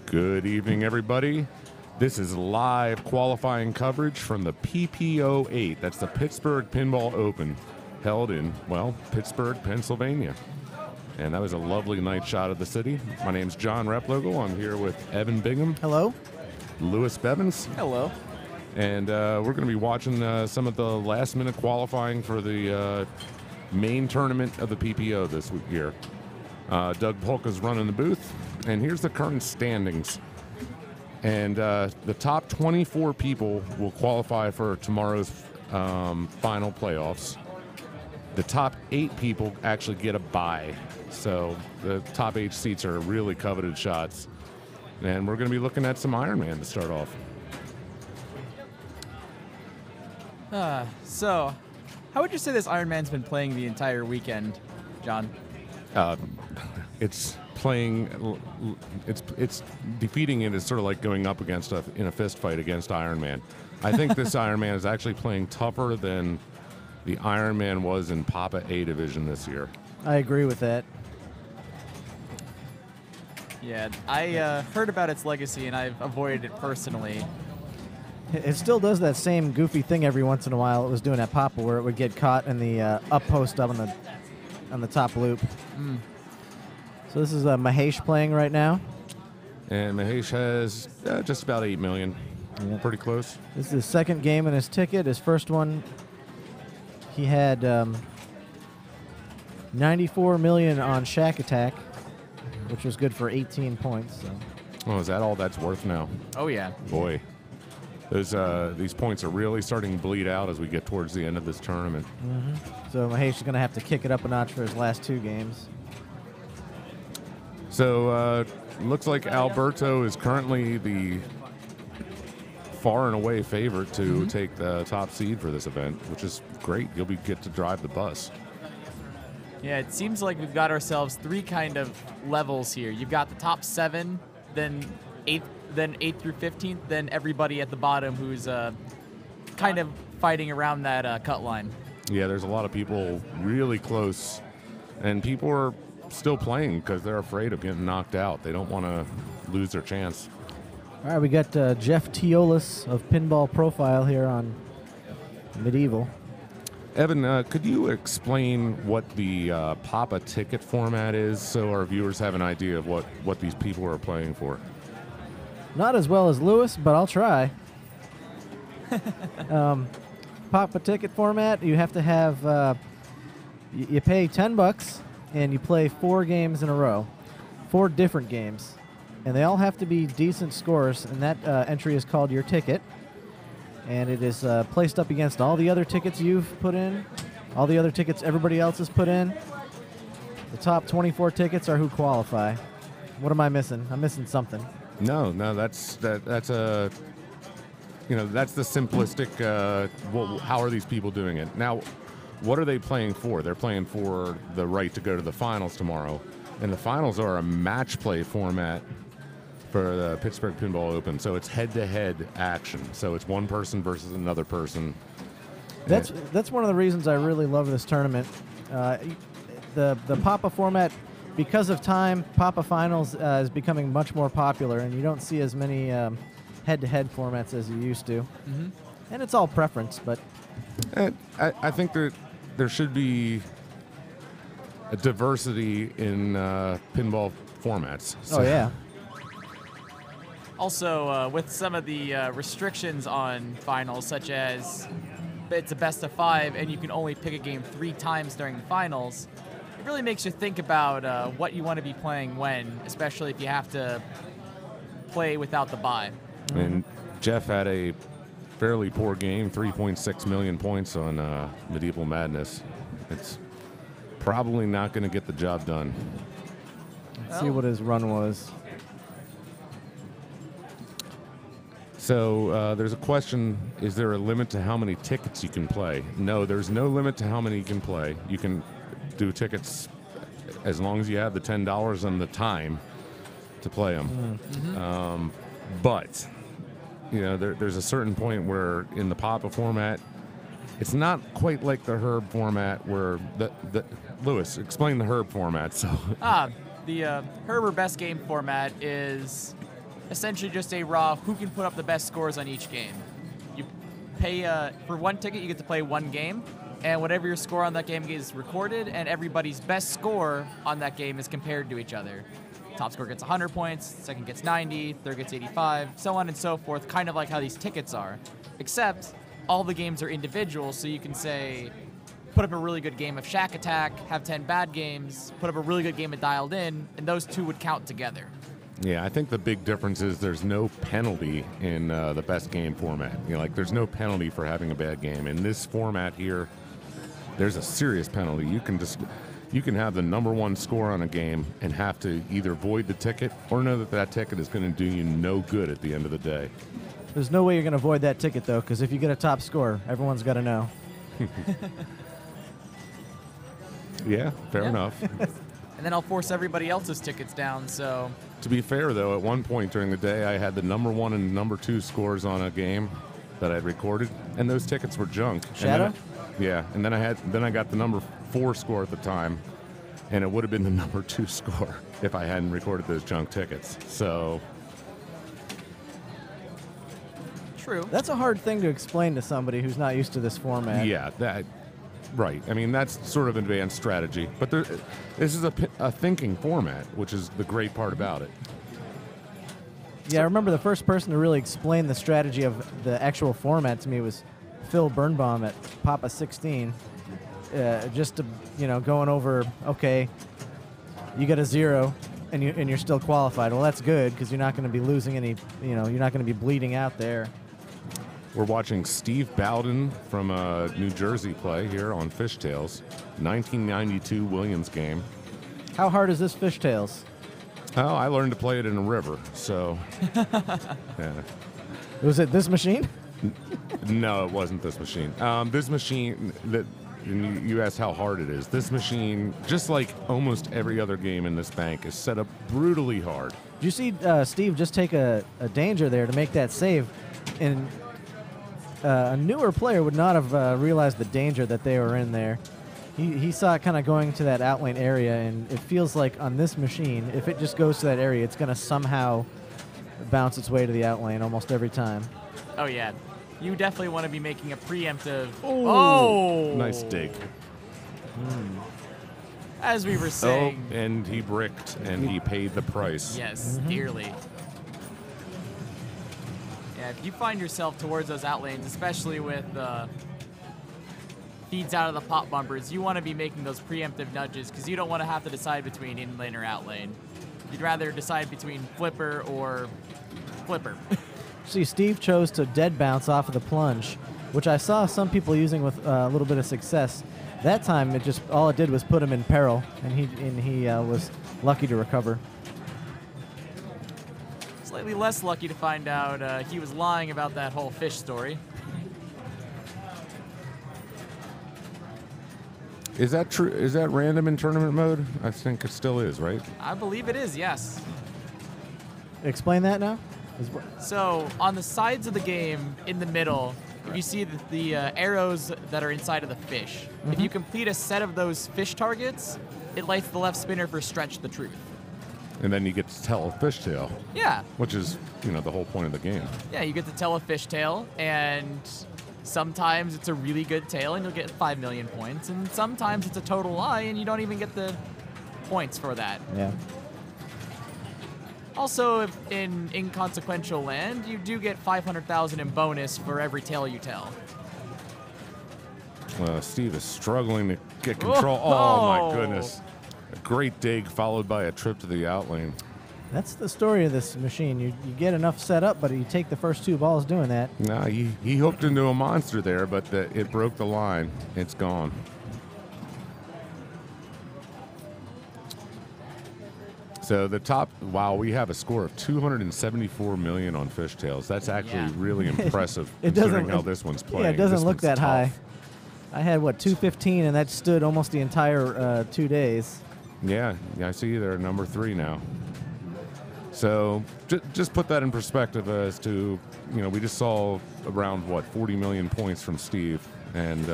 Good evening, everybody. This is live qualifying coverage from the PPO 8. That's the Pittsburgh Pinball Open, held in, well, Pittsburgh, Pennsylvania. And that was a lovely night shot of the city. My name's John Replogle. I'm here with Evan Bingham. Hello. Lewis Bevins. Hello. And we're going to be watching some of the last-minute qualifying for the main tournament of the PPO this year. Doug Polka's running the booth, and here's the current standings. And the top 24 people will qualify for tomorrow's final playoffs. The top 8 people actually get a bye, so the top 8 seats are really coveted shots. And we're going to be looking at some Ironman to start off. So, how would you say this Ironman's been playing the entire weekend, John? It's playing. It's defeating it is sort of like going up against in a fist fight against Ironman. I think this Ironman is actually playing tougher than the Ironman was in Papa A division this year. I agree with that. Yeah, I heard about its legacy, and I've avoided it personally. It still does that same goofy thing every once in a while it was doing at Papa, where it would get caught in the up post up on the top loop. So this is Mahesh playing right now. And Mahesh has just about 8 million. Yep. Pretty close. This is his second game in his ticket. His first one, he had 94 million on Shack Attack, which was good for 18 points. So. Oh, is that all that's worth now? Oh, yeah. Boy. These points are really starting to bleed out as we get towards the end of this tournament. So Mahesh is going to have to kick it up a notch for his last 2 games. So looks like Alberto is currently the far and away favorite to take the top seed for this event, which is great. You'll get to drive the bus. Yeah, it seems like we've got ourselves 3 kind of levels here. You've got the top 7, then 8 through 15th, then everybody at the bottom who's kind of fighting around that cut line. Yeah, there's a lot of people really close, and people are still playing because they're afraid of getting knocked out. They don't want to lose their chance. All right, we got Jeff Teolis of Pinball Profile here on Medieval. Evan, could you explain what the Papa ticket format is so our viewers have an idea of what these people are playing for? Not as well as Lewis, but I'll try. Papa ticket format, you have to have, you pay $10 and you play 4 games in a row, 4 different games. And they all have to be decent scores, and that entry is called your ticket. And it is placed up against all the other tickets you've put in, all the other tickets everybody else has put in. The top 24 tickets are who qualify. What am I missing? I'm missing something. No, that's a, that's the simplistic. How are these people doing it now? What are they playing for? They're playing for the right to go to the finals tomorrow, and the finals are a match play format for the Pittsburgh Pinball Open. So it's head-to-head action. So it's one person versus another person. That's one of the reasons I really love this tournament. The Papa format, because of time, Papa Finals is becoming much more popular, and you don't see as many head-to-head formats as you used to. And it's all preference, but I think there should be a diversity in pinball formats. So. Oh, yeah. Also, with some of the restrictions on finals, such as it's a best of 5 and you can only pick a game 3 times during the finals, it really makes you think about what you want to be playing when, especially if you have to play without the bye. And Jeff had a fairly poor game, 3.6 million points on Medieval Madness. It's probably not going to get the job done. Let's see what his run was. So there's a question, is there a limit to how many tickets you can play? No, there's no limit to how many you can play. You can do tickets as long as you have the $10 and the time to play them. But, there's a certain point where in the Papa format, it's not quite like the Herb format where Lewis, explain the Herb format. So the Herb or Best Game format is essentially just a raw who can put up the best scores on each game. You pay for one ticket, you get to play one game, and whatever your score on that game is recorded, and everybody's best score on that game is compared to each other. Top score gets 100 points, second gets 90, third gets 85, so on and so forth, kind of like how these tickets are. Except all the games are individual, so you can say, put up a really good game of Shack Attack, have 10 bad games, put up a really good game of Dialed In, and those two would count together. Yeah, I think the big difference is there's no penalty in the best game format. Like there's no penalty for having a bad game. In this format here, there's a serious penalty. You can have the number one score on a game and have to either void the ticket or know that that ticket is going to do you no good at the end of the day. There's no way you're going to void that ticket, though, because if you get a top score, everyone's got to know. Yeah, fair enough. And then I'll force everybody else's tickets down, so... To be fair, though, at one point during the day, I had the number one and number two scores on a game that I'd recorded, and those tickets were junk. Shadow? And then I got the number 4 score at the time, and it would have been the number 2 score if I hadn't recorded those junk tickets. So... True. That's a hard thing to explain to somebody who's not used to this format. Yeah, right. I mean, that's sort of advanced strategy. But this is a thinking format, which is the great part about it. Yeah, I remember the first person to really explain the strategy of the actual format to me was Phil Birnbaum at Papa 16. Just to, going over, okay, you get a 0 and you're still qualified. Well, that's good because you're not going to be losing any, you're not going to be bleeding out there. We're watching Steve Bowden from New Jersey play here on Fishtails, 1992 Williams game. How hard is this Fishtails? Oh, I learned to play it in a river, so... yeah. Was it this machine? No, it wasn't this machine. This machine, you asked how hard it is. This machine, just like almost every other game in this bank, is set up brutally hard. Did you see Steve just take a danger there to make that save? And a newer player would not have realized the danger that they were in there. He saw it kind of going to that outlane area, and it feels like on this machine, if it just goes to that area, it's going to somehow bounce its way to the outlane almost every time. Oh, yeah. You definitely want to be making a preemptive... Ooh. Oh! Nice dig. As we were saying... Oh, and he bricked, and he paid the price. Yes, dearly. Yeah, if you find yourself towards those outlanes, especially with feeds out of the pop bumpers, you want to be making those preemptive nudges because you don't want to have to decide between in-lane or out-lane. You'd rather decide between flipper or flipper. See, Steve chose to dead bounce off of the plunge, which I saw some people using with a little bit of success. That time, all it did was put him in peril, and he was lucky to recover. Slightly less lucky to find out he was lying about that whole fish story. Is that true? Is that random in tournament mode? I think it still is, right? I believe it is, yes. Explain that now? So on the sides of the game, in the middle, you see the arrows that are inside of the fish. If you complete a set of those fish targets, it lights the left spinner for Stretch the Truth. And then you get to tell a fishtail. Yeah. Which is, the whole point of the game. Yeah, you get to tell a fishtail, and sometimes it's a really good tail, and you'll get 5 million points, and sometimes it's a total lie, and you don't even get the points for that. Yeah. Also, if in inconsequential land, you do get 500,000 in bonus for every tail you tell. Steve is struggling to get control. Oh, my goodness. A great dig followed by a trip to the outlane. That's the story of this machine. You get enough set up, but you take the first 2 balls doing that. No, he hooked into a monster there, but it broke the line. It's gone. So the top, wow, we have a score of 274 million on Fishtails. That's actually really impressive considering how this one's playing. Yeah, it doesn't This look one's that tough. high. I had, 215, and that stood almost the entire 2 days. Yeah, I see they're number 3 now. So just put that in perspective as to, we just saw around, 40 million points from Steve. And,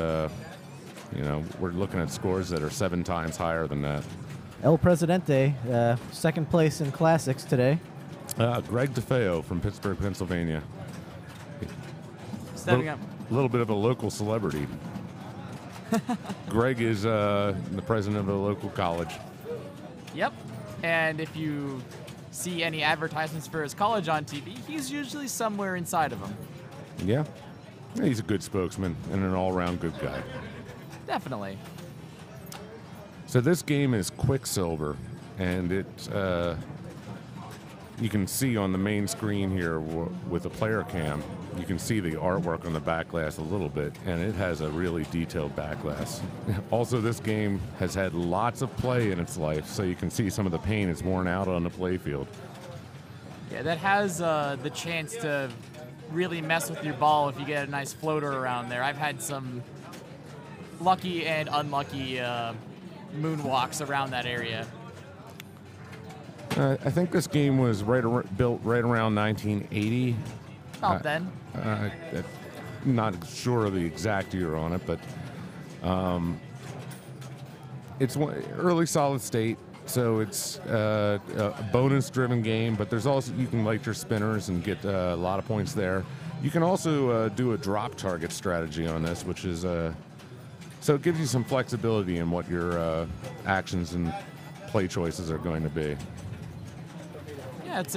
we're looking at scores that are 7 times higher than that. El Presidente, second place in Classics today. Greg DeFeo from Pittsburgh, Pennsylvania. Stepping up. A little bit of a local celebrity. Greg is the president of a local college. Yep. And if you see any advertisements for his college on TV, he's usually somewhere inside of them. Yeah. He's a good spokesman and an all-around good guy. Definitely. So this game is Quicksilver, and it you can see on the main screen here with the player cam, you can see the artwork on the back glass a little bit, and it has a really detailed back glass. Also, this game has had lots of play in its life, so you can see some of the paint is worn out on the play field. Yeah, that has the chance to really mess with your ball if you get a nice floater around there. I've had some lucky and unlucky moonwalks around that area. I think this game was built right around 1980. About then. I'm not sure of the exact year on it, but it's early solid state, so it's a bonus-driven game. But there's also, you can light your spinners and get a lot of points there. You can also do a drop target strategy on this, which is so it gives you some flexibility in what your actions and play choices are going to be. Yeah, it's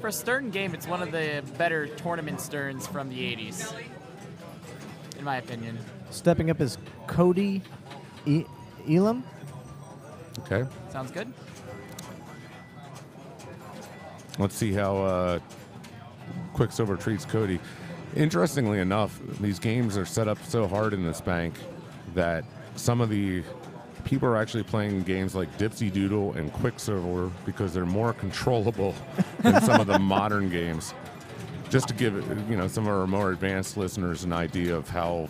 for a Stern game, it's one of the better tournament Sterns from the 80s, in my opinion. Stepping up is Cody Elam. Okay. Sounds good. Let's see how Quicksilver treats Cody. Interestingly enough, these games are set up so hard in this bank that some of the people are actually playing games like Dipsy Doodle and Quicksilver because they're more controllable than some of the modern games. Just to give some of our more advanced listeners an idea of how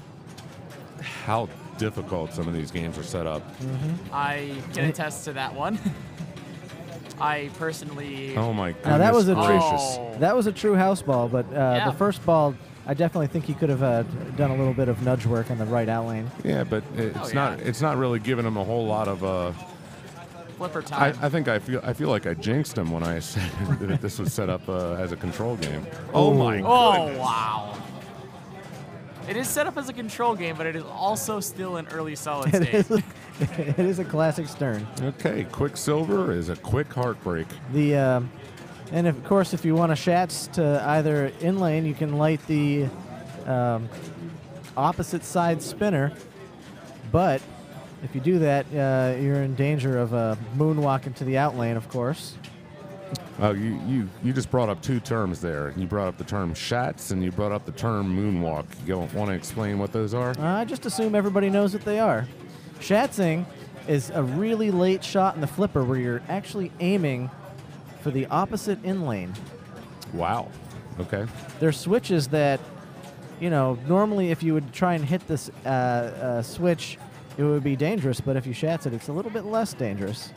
difficult some of these games are set up. Mm-hmm. I can attest to that one. I personally. Oh my goodness Now that was gracious! that was a true house ball, but the first ball, I definitely think he could have done a little bit of nudge work on the right out lane. Yeah, but it's not really giving him a whole lot of flipper time. I feel like I jinxed him when I said that this was set up as a control game. Oh my Oh goodness. wow! It is set up as a control game, but it is also still an early solid It state. it is a classic Stern. Okay, Quicksilver is a quick heartbreak. And of course, if you want a Schatz to either in lane, you can light the opposite side spinner. But if you do that, you're in danger of moonwalking to the out lane, of course. Oh, you just brought up two terms there. You brought up the term Schatz and you brought up the term moonwalk. You want to explain what those are? I just assume everybody knows what they are. Schatzing is a really late shot in the flipper where you're actually aiming for the opposite in lane. Wow. Okay. There's switches that, normally if you would try and hit this switch, it would be dangerous, but if you Schatz it, it's a little bit less dangerous.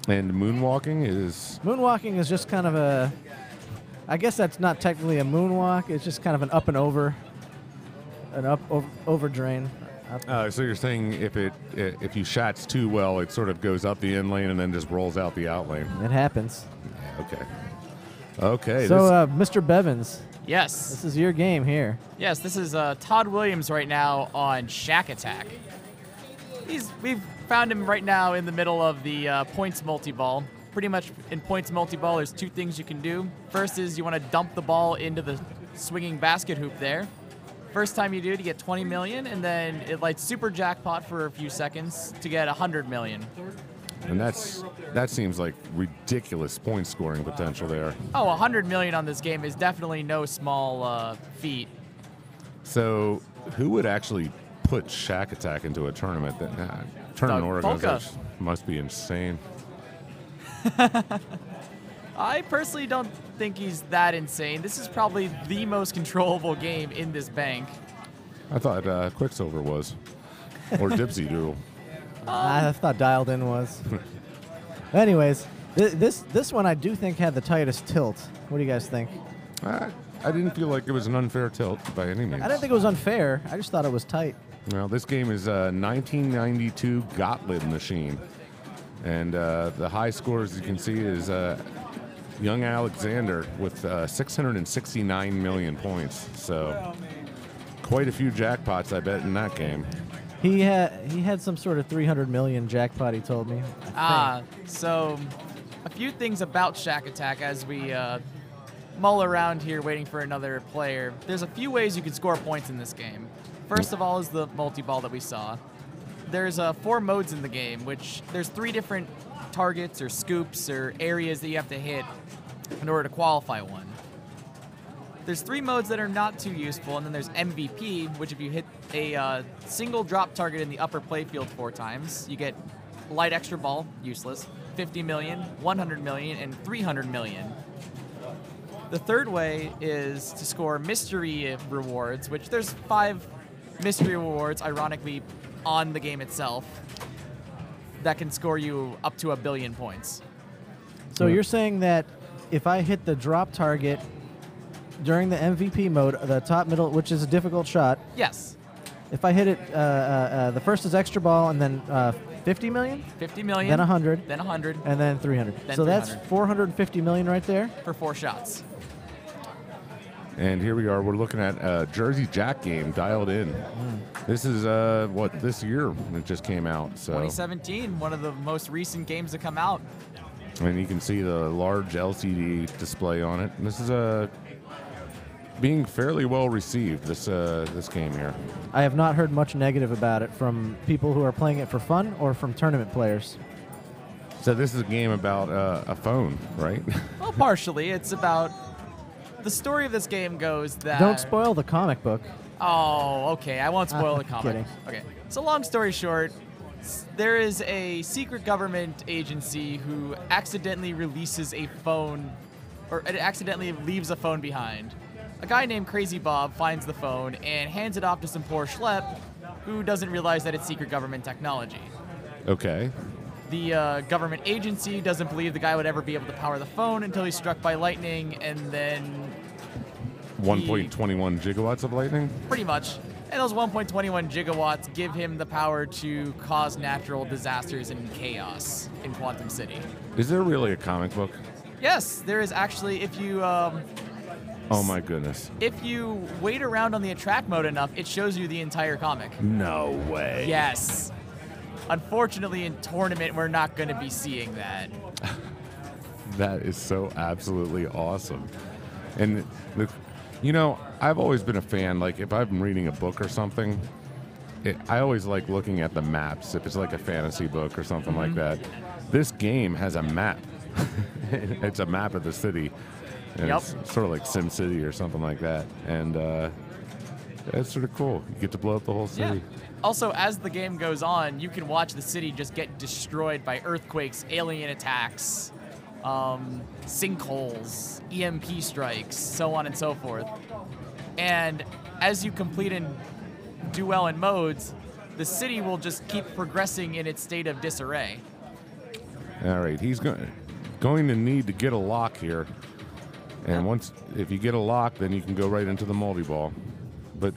And moonwalking is? Moonwalking is just kind of a, I guess that's not technically a moonwalk. It's just kind of an up and over, over drain. So you're saying if you Schatz too well, it sort of goes up the in lane and then just rolls out the out lane. It happens. Okay. Okay. So, Mr. Bevins, Yes. this is your game here. Yes, this is Todd Williams right now on Shack Attack. We've found him right now in the middle of the points multi-ball. Pretty much in points multi-ball, there's two things you can do. First is you want to dump the ball into the swinging basket hoop there. First time you do it, you get 20 million, and then it lights super jackpot for a few seconds to get 100 million. And that seems like ridiculous point scoring potential there. Oh, 100 million on this game is definitely no small feat. So who would actually put Shack Attack into a tournament? Tournament organizers must be insane. I personally don't think he's that insane. This is probably the most controllable game in this bank. I thought Quicksilver was, or Dipsy Doodle. I thought Dialed In was. Anyways, this one I do think had the tightest tilt. What do you guys think? I didn't feel like it was an unfair tilt by any means. I didn't think it was unfair. I just thought it was tight. Well, this game is a 1992 Gottlieb machine. And the high score, as you can see, is young Alexander with 669 million points. So quite a few jackpots, I bet, in that game. He had some sort of 300 million jackpot, he told me. So a few things about Shack Attack as we mull around here waiting for another player. There's a few ways you can score points in this game. First of all is the multi-ball that we saw. There's 4 modes in the game, which there's 3 different targets or scoops or areas that you have to hit in order to qualify one. There's 3 modes that are not too useful, and then there's MVP, which if you hit a single drop target in the upper playfield 4 times, you get light extra ball, useless, 50 million, 100 million, and 300 million. The third way is to score mystery rewards, which there's 5 mystery rewards, ironically, on the game itself, that can score you up to 1 billion points. So you're saying that if I hit the drop target during the MVP mode, the top middle, which is a difficult shot. Yes. If I hit it, the first is extra ball, and then 50 million? 50 million. Then 100. Then 100. And then 300. Then so 300. that's 450 million right there? For 4 shots. And here we are. We're looking at a Jersey Jack game dialed in. This is this year it just came out. So 2017, one of the most recent games to come out. And you can see the large LCD display on it. And this is being fairly well received, this game here. I have not heard much negative about it from people who are playing it for fun or from tournament players. So this is a game about a phone, right? Well, partially. It's about... The story of this game goes that... Don't spoil the comic book. Oh, okay. I won't spoil the comic. Kidding. Okay. So long story short, there is a secret government agency who accidentally releases a phone, or it accidentally leaves a phone behind. A guy named Crazy Bob finds the phone and hands it off to some poor schlep who doesn't realize that it's secret government technology. Okay. The government agency doesn't believe the guy would ever be able to power the phone until he's struck by lightning, and then 1.21 gigawatts of lightning? Pretty much. And those 1.21 gigawatts give him the power to cause natural disasters and chaos in Quantum City. Is there really a comic book? Yes, there is actually. If you oh my goodness. if you wait around on the attract mode enough, it shows you the entire comic. No way. Yes. Unfortunately, in tournament, we're not going to be seeing that. That is so absolutely awesome. And, you know, I've always been a fan, like, if I'm reading a book or something, I always like looking at the maps, if it's like a fantasy book or something like that. This game has a map. It's a map of the city. And Yep. It's sort of like Sim City or something like that. And that's sort of cool. You get to blow up the whole city. Yeah. Also, as the game goes on, you can watch the city just get destroyed by earthquakes, alien attacks, sinkholes, EMP strikes, so on and so forth. And as you complete and do well in modes, the city will just keep progressing in its state of disarray. All right, he's going to need to get a lock here. And if you get a lock, then you can go right into the multi-ball. But,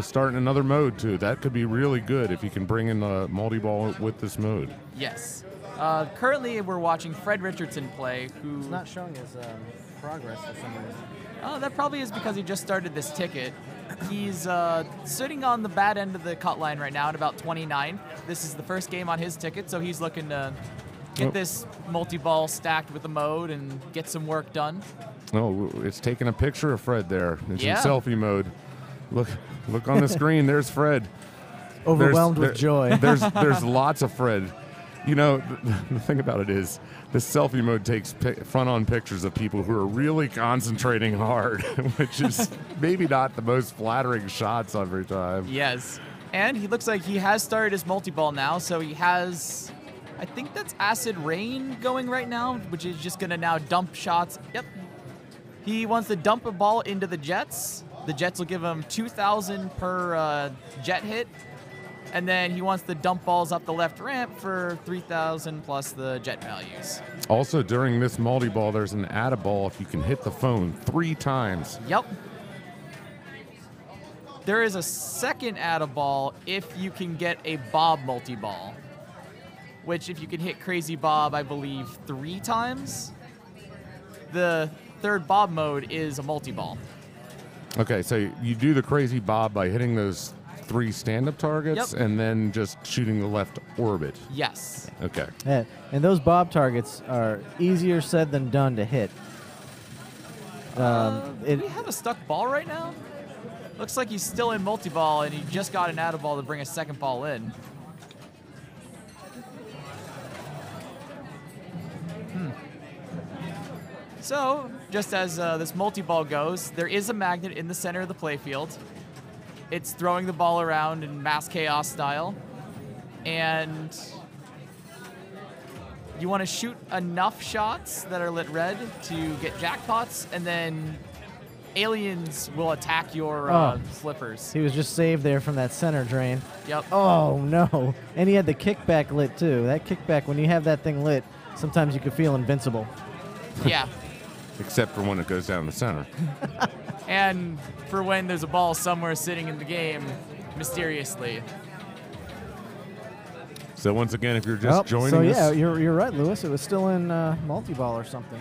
starting another mode, too. That could be really good if you can bring in the multi-ball with this mode. Yes. Currently, we're watching Fred Richardson play, who... It's not showing his progress for some reason. Oh, that probably is because he just started this ticket. He's sitting on the bad end of the cut line right now at about 29th. This is the first game on his ticket, so he's looking to get this multi-ball stacked with the mode and get some work done. Oh, it's taking a picture of Fred there. It's Yeah. in selfie mode. Look on the screen. There's Fred. Overwhelmed with joy. There's lots of Fred. You know, the thing about it is, the selfie mode takes front-on pictures of people who are really concentrating hard, which is maybe not the most flattering shots every time. Yes. And he looks like he has started his multi-ball now, so he has, I think that's Acid Rain going right now, which is just going to now dump shots. Yep. He wants to dump a ball into the Jets. The Jets will give him 2,000 per jet hit. And then he wants to dump balls up the left ramp for 3,000 plus the jet values. Also, during this multi-ball, there's an add-a-ball if you can hit the phone 3 times. Yep. There is a second add-a-ball if you can get a Bob multi-ball. which if you can hit Crazy Bob, I believe 3 times, the third Bob mode is a multi-ball. Okay, so you do the Crazy Bob by hitting those 3 stand-up targets and then just shooting the left orbit. Yes. Okay. Yeah, and those Bob targets are easier said than done to hit. Do we have a stuck ball right now? Looks like he's still in multi-ball, and he just got an out of ball to bring a second ball in. So, just as this multi-ball goes, there is a magnet in the center of the playfield. It's throwing the ball around in mass chaos style. And you want to shoot enough shots that are lit red to get jackpots, and then aliens will attack your slippers. He was just saved there from that center drain. Yep. Oh, no. And he had the kickback lit, too. That kickback, when you have that thing lit, sometimes you can feel invincible. Yeah. Except for when it goes down the center. And for when there's a ball somewhere sitting in the game, mysteriously. So once again, if you're just joining us, yeah, you're right, Lewis. It was still in multi-ball or something.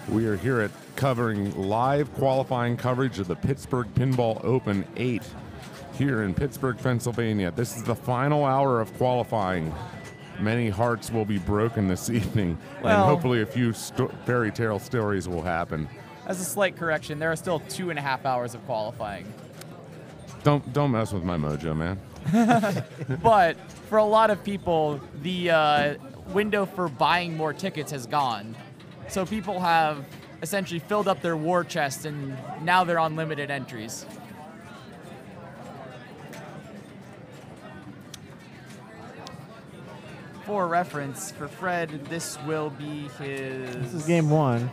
we are here at covering live qualifying coverage of the Pittsburgh Pinball Open 8 here in Pittsburgh, Pennsylvania. This is the final hour of qualifying. Many hearts will be broken this evening, and hopefully a few fairy tale stories will happen. As a slight correction, there are still 2.5 hours of qualifying. Don't mess with my mojo, man. But for a lot of people, the window for buying more tickets has gone. So people have essentially filled up their war chest, and now they're on limited entries. For reference, for Fred, this will be his... This is game 1.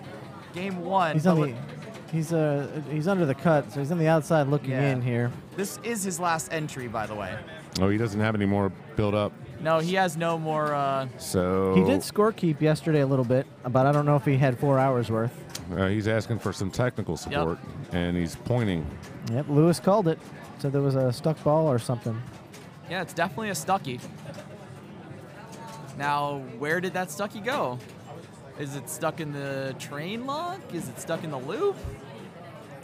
Game 1. He's under the cut, so he's on the outside looking in here. This is his last entry, by the way. Oh, he doesn't have any more build up. No, he has no more... So he did score keep yesterday a little bit, but I don't know if he had 4 hours worth. He's asking for some technical support, and he's pointing. Yep, Lewis called it. Said there was a stuck ball or something. Yeah, it's definitely a Stucky. Now, where did that Stucky go? Is it stuck in the train lock? Is it stuck in the loop?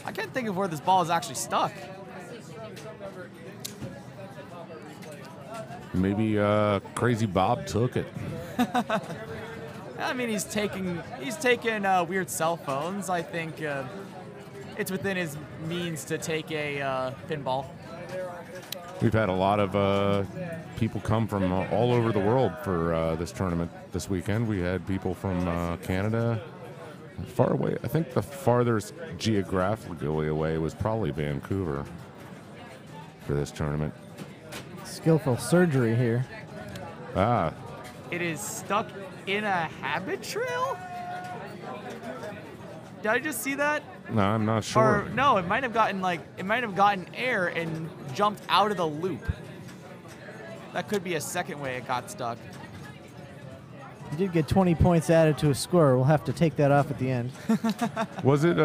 I can't think of where this ball is actually stuck. Maybe Crazy Bob took it. I mean, he's taking weird cell phones. I think it's within his means to take a pinball. We've had a lot of people come from all over the world for this tournament this weekend. We had people from Canada, far away. I think the farthest geographically away was probably Vancouver for this tournament. Skillful surgery here. Ah. It is stuck in a habit trail? Did I just see that? No, I'm not sure. Or no, it might have gotten air and jumped out of the loop. That could be a second way it got stuck. He did get 20 points added to his score. We'll have to take that off at the end. Was it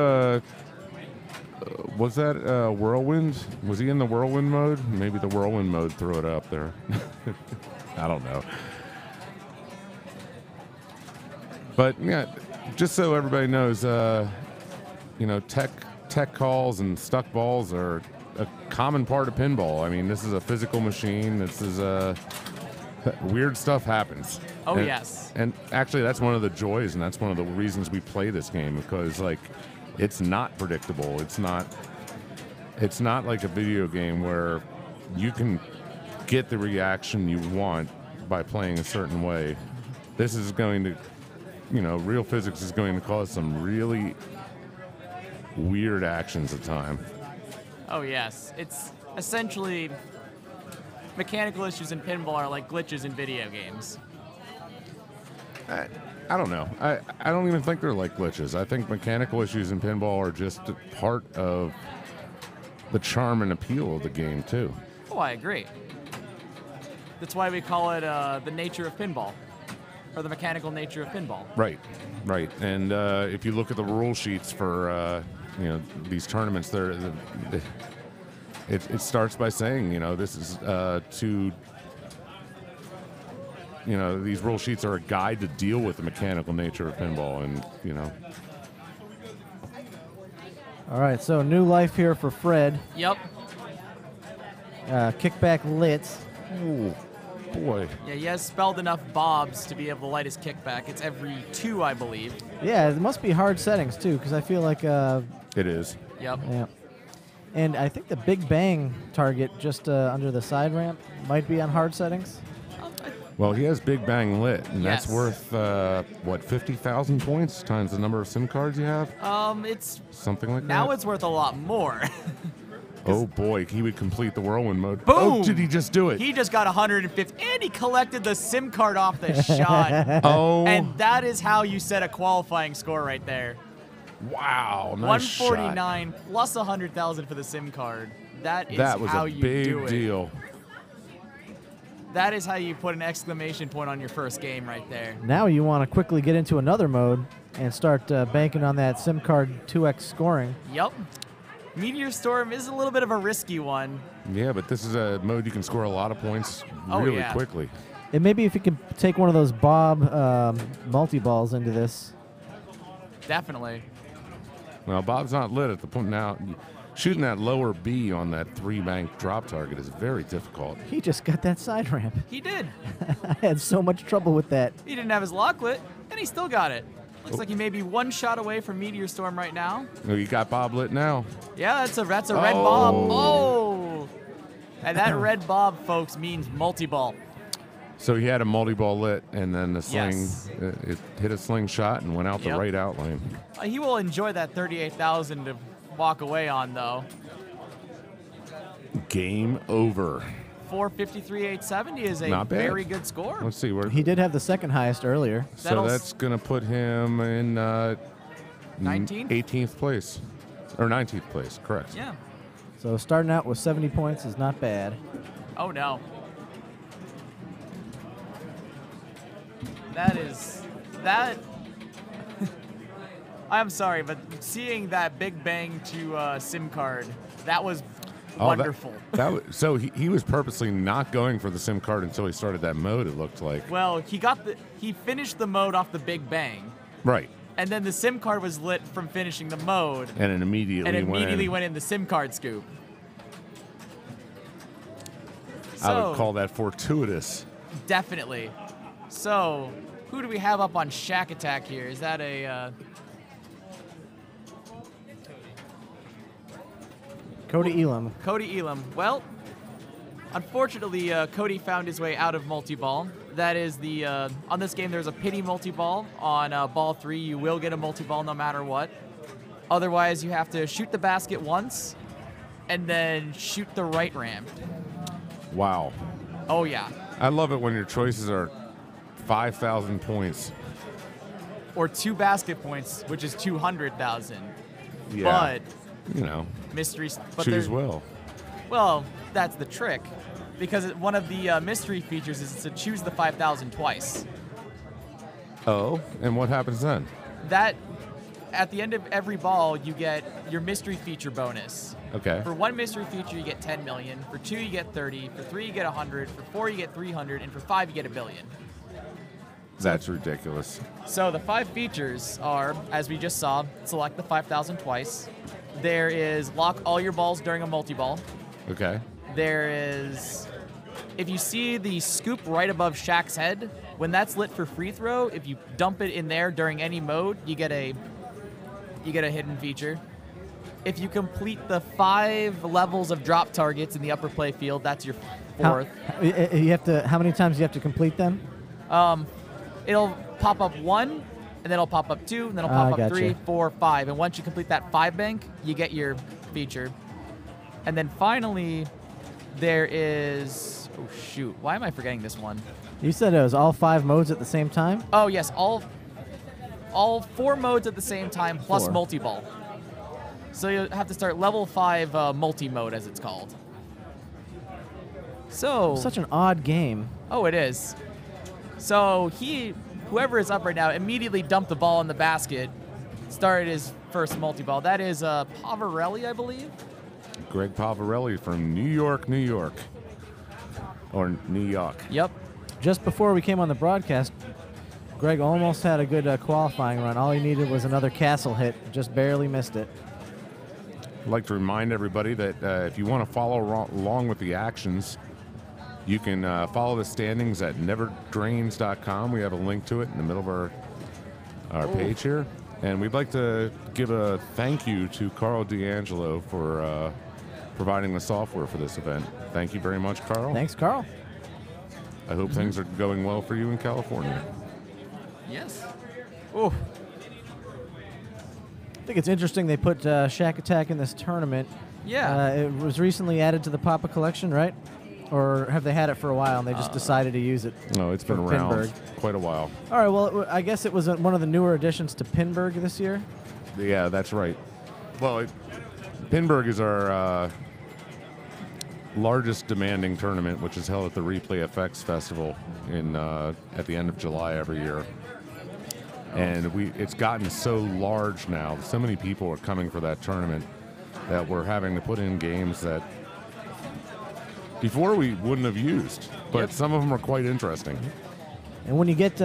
was that whirlwind? Was he in the whirlwind mode? Maybe the whirlwind mode threw it up there. I don't know. But yeah, just so everybody knows, tech calls and stuck balls are a common part of pinball. I mean, this is a physical machine. This is weird stuff happens. Oh, yes. And actually, that's one of the joys, and that's one of the reasons we play this game, because it's not predictable. It's not like a video game where you can get the reaction you want by playing a certain way. This is going to, real physics is going to cause some really weird actions at times. Oh, yes. It's essentially mechanical issues in pinball are like glitches in video games. I don't know. I don't even think they're like glitches. I think mechanical issues in pinball are just part of the charm and appeal of the game, too. Oh, I agree. That's why we call it the nature of pinball, or the mechanical nature of pinball. Right. And if you look at the rule sheets for these tournaments, it starts by saying, this is to you know, these rule sheets are a guide to deal with the mechanical nature of pinball, and you know. All right, so new life here for Fred. Yep. Kickback lit. Oh, boy. Yeah, he has spelled enough bobs to be able to light his kickback. It's every 2, I believe. Yeah, it must be hard settings too, because I feel like It is. Yep. yeah. And I think the Big Bang target just under the side ramp might be on hard settings. Well, he has Big Bang lit, and Yes. that's worth, what, 50,000 points times the number of SIM cards you have? It's Something like now that? it's worth a lot more. Oh, boy, he would complete the whirlwind mode. Boom! Oh, did he just do it? He just got 150, and he collected the SIM card off the shot. Oh, And that is how you set a qualifying score right there. wow. Nice shot. 149 plus 100,000 for the SIM card. That is That was how a you do big it. deal. That is how you put an exclamation point on your first game right there. Now you want to quickly get into another mode and start banking on that SIM card 2x scoring. Yep. Meteor Storm is a little bit of a risky one. Yeah, but this is a mode you can score a lot of points Oh, really yeah. quickly. And maybe if you could take one of those Bob multi-balls into this. Definitely. Well, Bob's not lit at the point now. Shooting that lower B on that 3-bank drop target is very difficult. He just got that side ramp. He did. I had so much trouble with that. He didn't have his lock lit, and he still got it. Looks like he may be one shot away from Meteor Storm right now. Oh, you got Bob lit now. Yeah, that's a red bob. Oh! And that red bob, folks, means multi-ball. So he had a multi-ball lit, and then the sling, Yes. it hit a slingshot and went out the Yep. right out lane. He will enjoy that 38,000 to walk away on, though. Game over. 453,870 is a Not bad. very good score. Let's see where. He did have the second highest earlier. So That'll that's going to put him in 19th? 18th place. Or 19th place, correct. Yeah. So starting out with 70 points is not bad. Oh, no. That. I'm sorry, but seeing that Big Bang to SIM card, that was Oh, wonderful. So he was purposely not going for the SIM card until he started that mode, it looked like. Well, he finished the mode off the Big Bang, Right. and then the SIM card was lit from finishing the mode, And it immediately went in the SIM card scoop. I would So, call that fortuitous. definitely. So, who do we have up on Shack Attack here? Is that a Cody Elam. Cody Elam? Well, unfortunately, Cody found his way out of multi-ball. That is the on this game. There's a pity multi-ball. On ball 3, you will get a multi-ball no matter what. Otherwise, you have to shoot the basket once, and then shoot the right ramp. Wow. Oh yeah. I love it when your choices are 5,000 points. Or 2 basket points, which is 200,000. Yeah. But You know, mysteries. But choose there- well. Well, that's the trick, because one of the mystery features is to choose the 5,000 twice. Oh, and what happens then? That at the end of every ball, you get your mystery feature bonus. Okay. For 1 mystery feature, you get 10 million. For 2, you get 30. For 3, you get 100. For 4, you get 300. And for 5, you get 1 billion. That's ridiculous. So the 5 features are, as we just saw, select the 5,000 twice. There is lock all your balls during a multi-ball. Okay. There is, if you see the scoop right above Shaq's head, when that's lit for free throw, if you dump it in there during any mode, you get a hidden feature. If you complete the 5 levels of drop targets in the upper play field, that's your 4th. You have to. How many times do you have to complete them? It'll pop up 1, and then it'll pop up 2, and then it'll pop up gotcha. 3, 4, 5. And once you complete that 5 bank, you get your feature. And then finally, there is, oh shoot, why am I forgetting this one? You said it was all 5 modes at the same time. Oh yes, all 4 modes at the same time plus 4. multi-ball. So you have to start level 5 multi-mode, as it's called. So, Such an odd game. oh, it is. So whoever is up right now, immediately dumped the ball in the basket, started his first multi-ball. That is Pavarelli, I believe. Greg Pavarelli from New York, New York. Or New York. Yep. just before we came on the broadcast, Greg almost had a good qualifying run. All he needed was another castle hit. Just barely missed it. I'd like to remind everybody that if you want to follow along with the actions, you can follow the standings at neverdrains.com. We have a link to it in the middle of our page here. And we'd like to give a thank you to Carl D'Angelo for providing the software for this event. Thank you very much, Carl. Thanks, Carl. I hope things are going well for you in California. Yes. Oh. I think it's interesting they put Shack Attack in this tournament. Yeah. It was recently added to the Papa collection, right? Or have they had it for a while and they just decided to use it? No, it's been around Pinburgh. quite a while. All right, well, I guess it was one of the newer additions to Pinburgh this year. Yeah, that's right. Well, Pinburgh is our largest demanding tournament, which is held at the Replay FX Festival at the end of July every year. And it's gotten so large now, so many people are coming for that tournament that we're having to put in games that before we wouldn't have used, but some of them are quite interesting. And when you get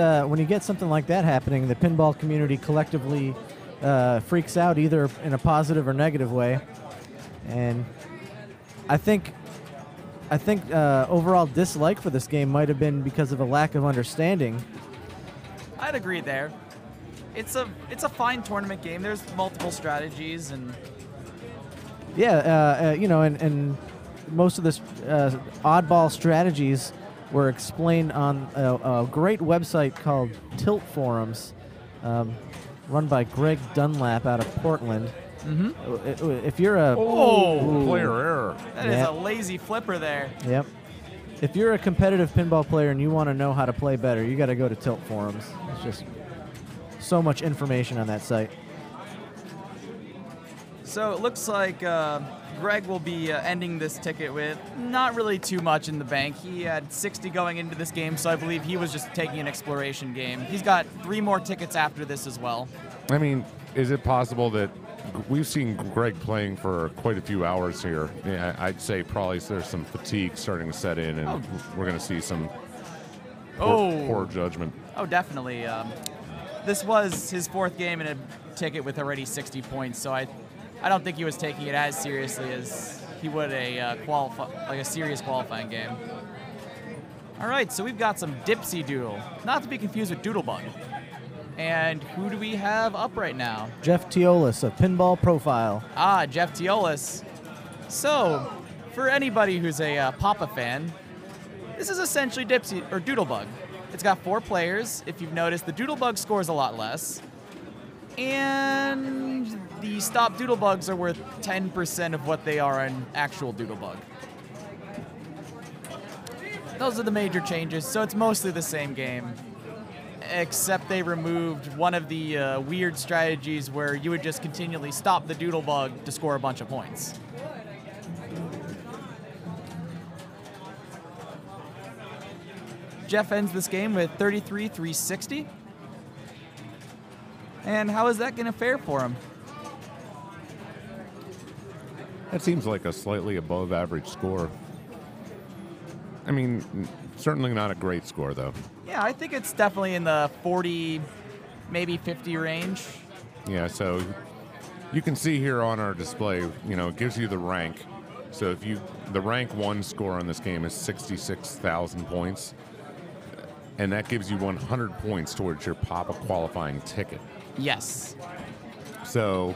something like that happening, the pinball community collectively freaks out either in a positive or negative way. And I think overall dislike for this game might have been because of a lack of understanding. I'd agree there. It's a fine tournament game. There's multiple strategies and and most of this oddball strategies were explained on a great website called Tilt Forums, run by Greg Dunlap out of Portland. Mm-hmm. If you're a player error. That is a lazy flipper there. Yep. If you're a competitive pinball player and you want to know how to play better, you got to go to Tilt Forums. It's just so much information on that site. So it looks like Greg will be ending this ticket with not really too much in the bank. He had 60 going into this game, so I believe he was just taking an exploration game. He's got 3 more tickets after this as well. I mean, is it possible that we've seen Greg playing for quite a few hours here? Yeah, I'd say probably there's some fatigue starting to set in, and we're going to see some poor judgment. Oh, definitely. This was his 4th game in a ticket with already 60 points, so I don't think he was taking it as seriously as he would a serious qualifying game. All right, so we've got some Dipsy Doodle, not to be confused with Doodlebug. And who do we have up right now? Jeff Teolis of Pinball Profile. Ah, Jeff Teolis. So, for anybody who's a Papa fan, this is essentially Dipsy or Doodlebug. It's got 4 players. If you've noticed, the Doodlebug scores a lot less. And the stop Doodlebugs are worth 10% of what they are on actual Doodlebug. Those are the major changes, so it's mostly the same game, except they removed one of the weird strategies where you would just continually stop the Doodlebug to score a bunch of points. Jeff ends this game with 33,360. And how is that going to fare for him? That seems like a slightly above average score. I mean, certainly not a great score, though. Yeah, I think it's definitely in the 40, maybe 50 range. Yeah, so you can see here on our display, it gives you the rank. So the rank 1 score on this game is 66,000 points. And that gives you 100 points towards your Papa qualifying ticket. Yes. So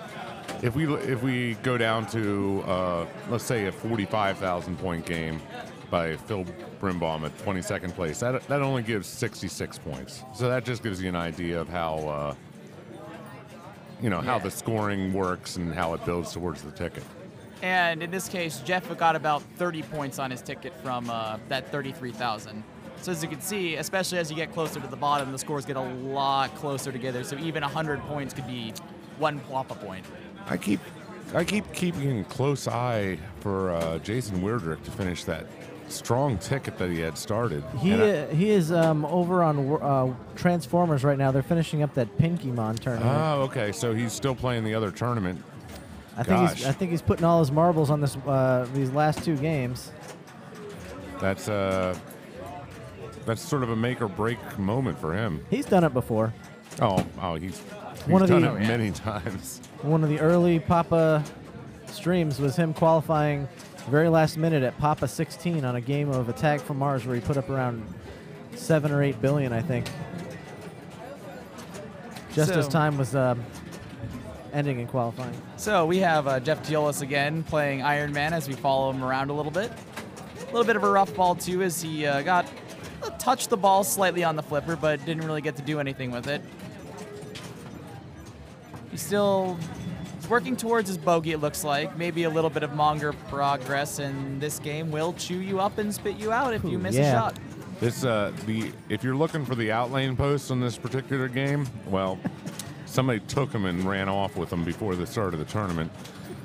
if we go down to, let's say, a 45,000 point game by Phil Brimbaum at 22nd place, that only gives 66 points. So that just gives you an idea of how, how the scoring works and how it builds towards the ticket. And in this case, Jeff got about 30 points on his ticket from that 33,000. So as you can see, especially as you get closer to the bottom, the scores get a lot closer together. So even 100 points could be 1 Papa point. I keep keeping a close eye for Jason Weirdrick to finish that strong ticket that he had started. He is over on Transformers right now. They're finishing up that Pinkymon tournament. Oh, okay. So he's still playing the other tournament. I think he's putting all his marbles on this these last 2 games. That's that's sort of a make or break moment for him. He's done it before. He's One of done the- it many times. One of the early Papa streams was him qualifying very last minute at Papa 16 on a game of Attack from Mars where he put up around 7 or 8 billion, I think. Just as time was ending in qualifying. So we have Jeff Giolis again playing Iron Man as we follow him around a little bit. A little bit of a rough ball too as he touched the ball slightly on the flipper but didn't really get to do anything with it. He's still working towards his bogey, it looks like. Maybe a little bit of Monger progress, and this game will chew you up and spit you out if you miss a shot. This if you're looking for the outlane posts on this particular game, well, somebody took them and ran off with them before the start of the tournament.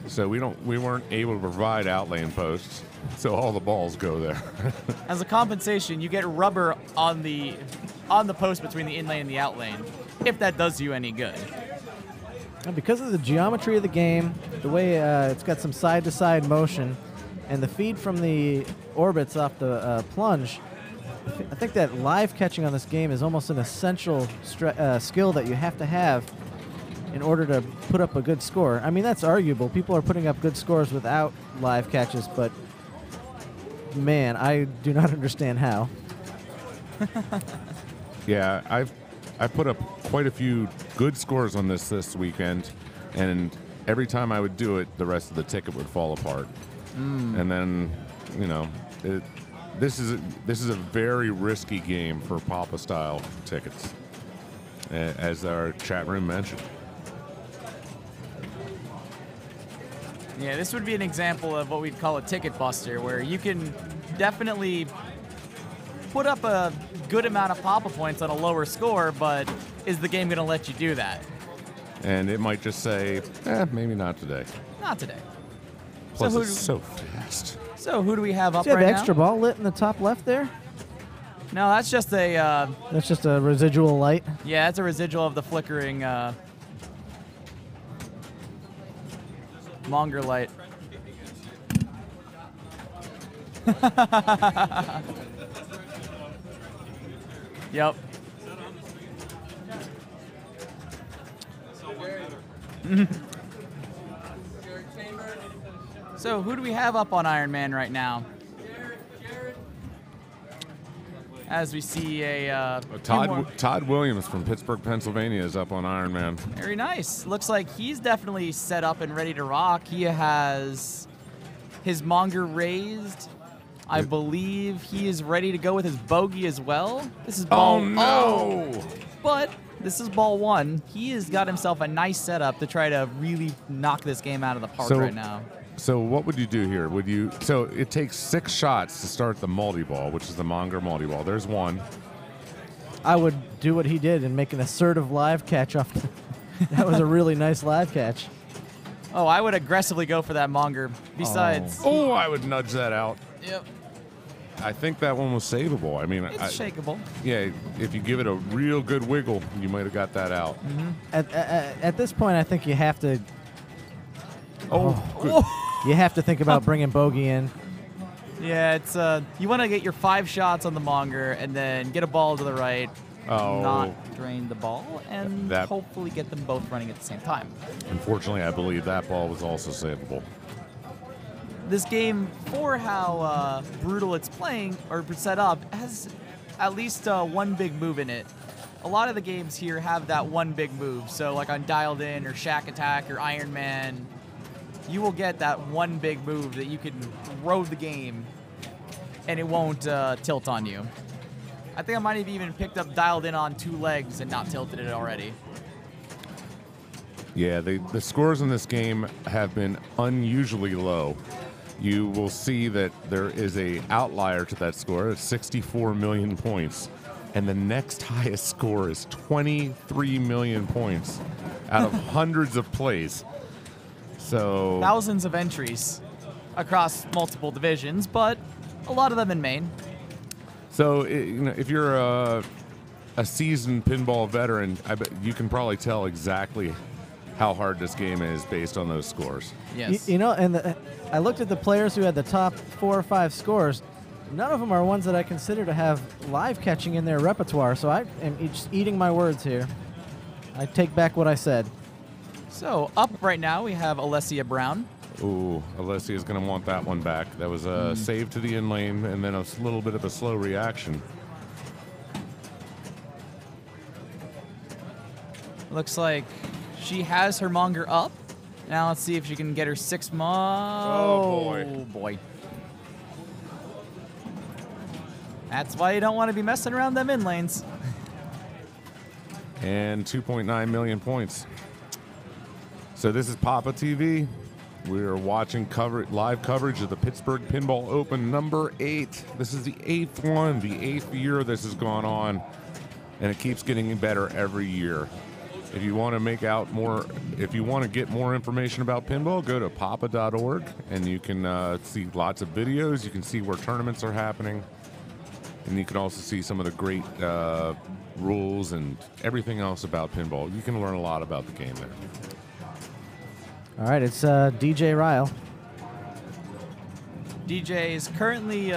So we weren't able to provide outlane posts, so all the balls go there. As a compensation, you get rubber on the post between the in lane and the out lane, if that does you any good. And because of the geometry of the game, the way it's got some side-to-side motion, and the feed from the orbits off the plunge, I think that live catching on this game is almost an essential skill that you have to have in order to put up a good score. I mean, that's arguable. People are putting up good scores without live catches, but man, I do not understand how. Yeah, I put up quite a few good scores on this weekend, and every time I would do it, the rest of the ticket would fall apart. And then, this is a very risky game for Papa style tickets, as our chat room mentioned. Yeah, this would be an example of what we'd call a ticket buster, where you can definitely put up a good amount of Papa points on a lower score, but is the game going to let you do that? And it might just say, maybe not today. Not today. Plus, it's so fast. So who do we have up Do you right have now? extra ball lit in the top left there? No, that's just a... That's just a residual light. yeah, that's a residual of the flickering Monger light. Yep. So who do we have up on Iron Man right now? As we see a Todd Williams from Pittsburgh, Pennsylvania is up on Iron Man. very nice. Looks like he's definitely set up and ready to rock. He has his Monger raised. I believe he is ready to go with his bogey as well. This is ball. Oh no! But this is ball one. He has got himself a nice setup to try to really knock this game out of the park right now. So what would you do here? So it takes 6 shots to start the multi-ball, which is the Monger multi-ball. There's one. I would do what he did and make an assertive live catch off. That was a really nice live catch. Oh, I would aggressively go for that Monger. Besides, Oh, I would nudge that out. yep, I think that one was savable. I mean, it's shakeable. yeah, if you give it a real good wiggle, you might have got that out. At this point, I think you have to. Good. You have to think about bringing bogey in. Yeah, it's you want to get your 5 shots on the Monger and then get a ball to the right, Oh. not drain the ball, and That- hopefully get them both running at the same time. Unfortunately, I believe that ball was also savable. This game, for how brutal it's playing or set up, has at least one big move in it. A lot of the games here have that one big move. So like on Dialed In or Shack Attack or Iron Man, you will get that one big move that you can throw the game and it won't tilt on you. I think I might have even picked up Dialed In on 2 legs and not tilted it already. Yeah, the scores in this game have been unusually low. You will see that there is a outlier to that score. It's 64 million points. And the next highest score is 23 million points out of hundreds of plays. So Thousands of entries across multiple divisions, but a lot of them in Maine. So if you're a seasoned pinball veteran, I bet you can probably tell exactly how hard this game is based on those scores. Yes. And I looked at the players who had the top 4 or 5 scores. none of them are ones that I consider to have live catching in their repertoire, so I am just eating my words here. I take back what I said. So up right now we have Alessia Brown. Ooh, Alessia is going to want that one back. That was a save to the in lane and then a little bit of a slow reaction. Looks like she has her monger up. Now let's see if she can get her 6 Oh, boy. That's why you don't want to be messing around them in lanes. And 2.9 million points. So this is Papa TV. We are watching live coverage of the Pittsburgh Pinball Open number 8. This is the 8th one, the 8th year this has gone on, and it keeps getting better every year. If you want to get more information about pinball, go to papa.org, and you can see lots of videos. You can see where tournaments are happening, and you can also see some of the great rules and everything else about pinball. You can learn a lot about the game there. All right, it's DJ Ryle. DJ is currently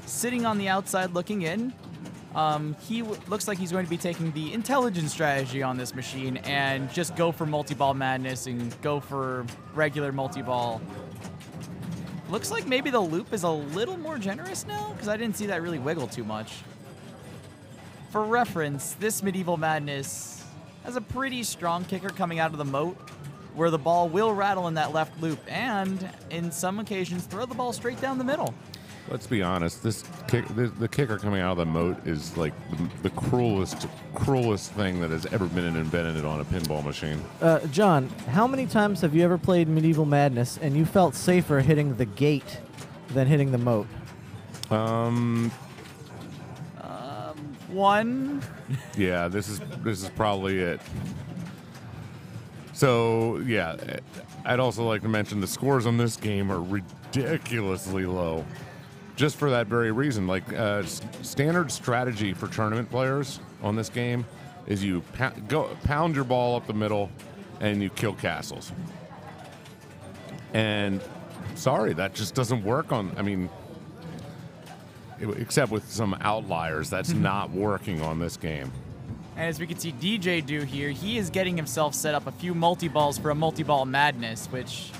sitting on the outside looking in. He looks like he's going to be taking the intelligence strategy on this machine and just go for multi-ball madness and go for regular multi-ball. Looks like maybe the loop is a little more generous now because I didn't see that really wiggle too much. For reference, this Medieval Madness has a pretty strong kicker coming out of the moat where the ball will rattle in that left loop and, in some occasions, throw the ball straight down the middle. Let's be honest. The kicker coming out of the moat is like the cruelest thing that has ever been invented on a pinball machine. John, how many times have you ever played Medieval Madness and you felt safer hitting the gate than hitting the moat? One. Yeah, this is probably it. So yeah, I'd also like to mention the scores on this game are ridiculously low. Just for that very reason, like standard strategy for tournament players on this game is you pound your ball up the middle and you kill castles. And sorry, that just doesn't work on, I mean, except with some outliers, that's not working on this game. And as we can see DJ do here, he is getting himself set up a few multi-balls for a multi-ball madness, which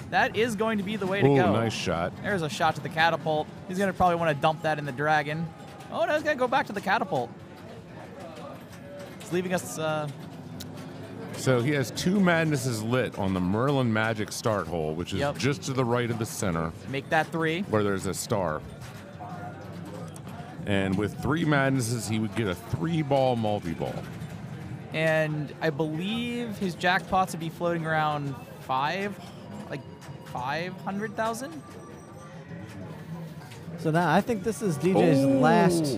that is going to be the way to go. Nice shot. There's a shot to the catapult. He's going to probably want to dump that in the dragon. Oh, no, he's going to go back to the catapult. It's leaving us... So he has 2 madnesses lit on the Merlin Magic start hole, which is just to the right of the center. Make that 3. Where there's a star. And with 3 madnesses, he would get a 3-ball multi-ball. And I believe his jackpots would be floating around 500,000. So now I think this is DJ's last.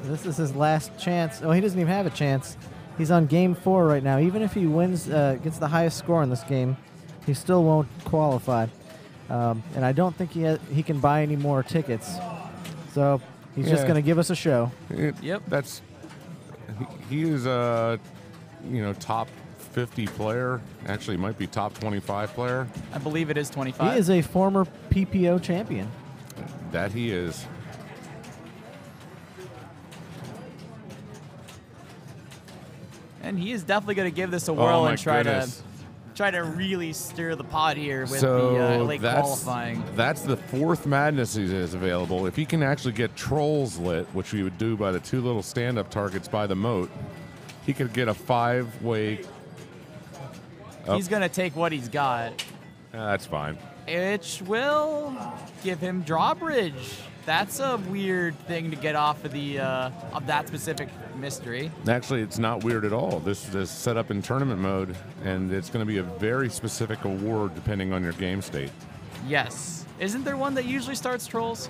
This is his last chance. Oh, he doesn't even have a chance. He's on game 4 right now. Even if he wins, gets the highest score in this game, he still won't qualify. And I don't think he can buy any more tickets. So he's just going to give us a show. Yep. He is top 50 player. Actually, might be top 25 player. I believe it is 25. He is a former PPO champion. That he is. And he is definitely going to give this a whirl and try to really stir the pot here with the late qualifying. That's the 4th madness he is available. If he can actually get trolls lit, which we would do by the 2 little stand-up targets by the moat, he could get a 5-way. He's going to take what he's got. That's fine. Which will give him drawbridge. That's a weird thing to get off of the of that specific mystery. Actually, it's not weird at all. This is set up in tournament mode, and it's going to be a very specific award depending on your game state. Yes. Isn't there one that usually starts trolls?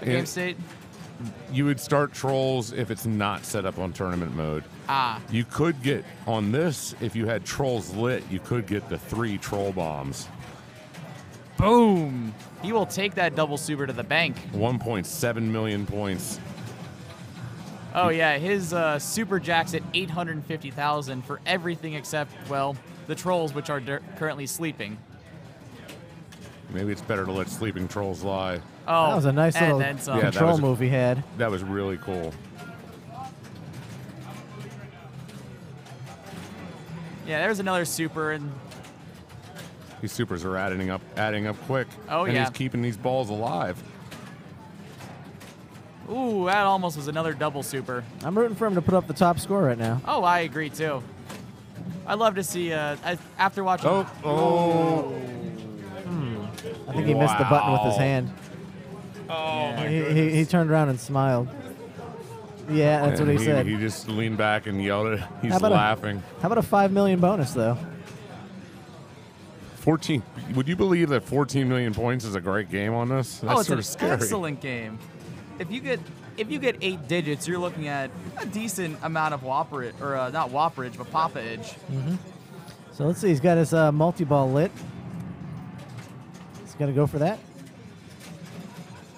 Game state? You would start trolls if it's not set up on tournament mode. You could get, on this, if you had trolls lit, you could get the 3 troll bombs. Boom! He will take that double super to the bank. 1.7 million points. Oh yeah, his super jack's at 850,000 for everything except, well, the trolls, which are currently sleeping. Maybe it's better to let sleeping trolls lie. Oh, That was a nice and little then some. Yeah, that control was- move he had. That was really cool. Yeah, there's another super, and These supers are adding up quick. Oh, and yeah. he's keeping these balls alive. ooh, that almost was another double super. I'm rooting for him to put up the top score right now. Oh, I agree too. I'd love to see after watching. Oh. I think he missed the button with his Wow. hand. Oh, my He goodness. turned around and smiled. Yeah, that's And what he said. He just leaned back and yelled at it. He's How about laughing. How about a $5 million bonus, though? 14. Would you believe that 14 million points is a great game on this? That's Oh, it's sort an of scary. excellent game. If you get 8 digits, you're looking at a decent amount of whopperage, or not whopperage, but poppage. So let's see. He's got his multi-ball lit. He's got to go for that.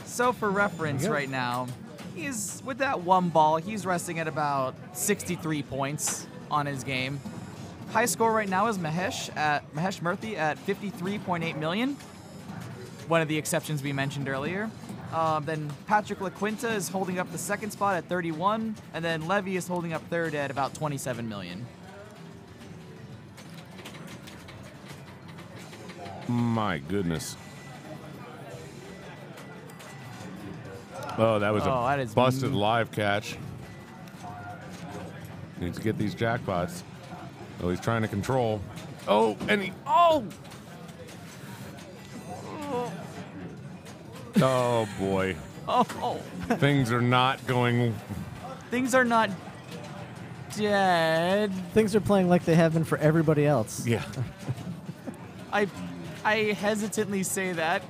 So for reference, There you go. right now, he's with that one ball. He's resting at about 63 points on his game. High score right now is Mahesh Murthy at 53.8 million. One of the exceptions we mentioned earlier. Then Patrick LaQuinta is holding up the second spot at 31, and then Levy is holding up third at about 27 million. My goodness. Oh, that was that a is busted live catch. Needs to get these jackpots. Oh, he's trying to control. Oh, and he. Oh! Oh, boy. Oh! Things are not going. Things are not dead. Things are playing like they have been for everybody else. Yeah. I hesitantly say that.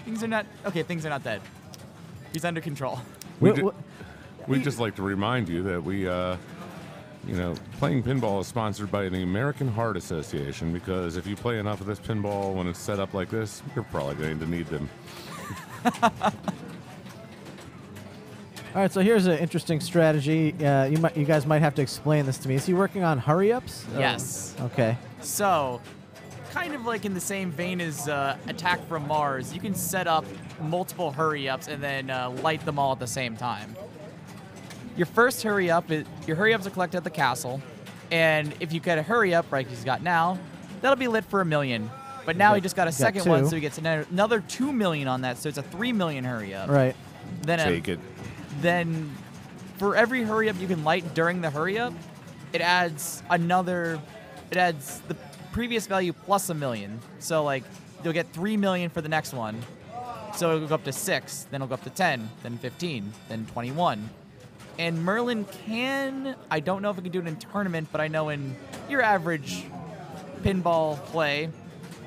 Things are not dead. He's under control. We'd just like to remind you that playing pinball is sponsored by the American Heart Association, because if you play enough of this pinball when it's set up like this, you're probably going to need them. All right, so here's an interesting strategy. You guys might have to explain this to me. Is he working on hurry-ups? Yes. Okay. So, kind of like in the same vein as Attack from Mars, you can set up multiple hurry-ups and then light them all at the same time. Your first hurry-up, your hurry-ups are collected at the castle, and if you get a hurry-up, like he's got now, that'll be lit for $1 million. But now he just got a second one, two. so he gets another $2 million on that, so it's a $3 million hurry-up. Right. Then Take it. Then for every hurry-up you can light during the hurry-up, it adds the previous value plus $1 million. So like you'll get $3 million for the next one. So it'll go up to 6, then it'll go up to 10, then 15, then 21. And Merlin I don't know if it can do it in tournament, but I know in your average pinball play,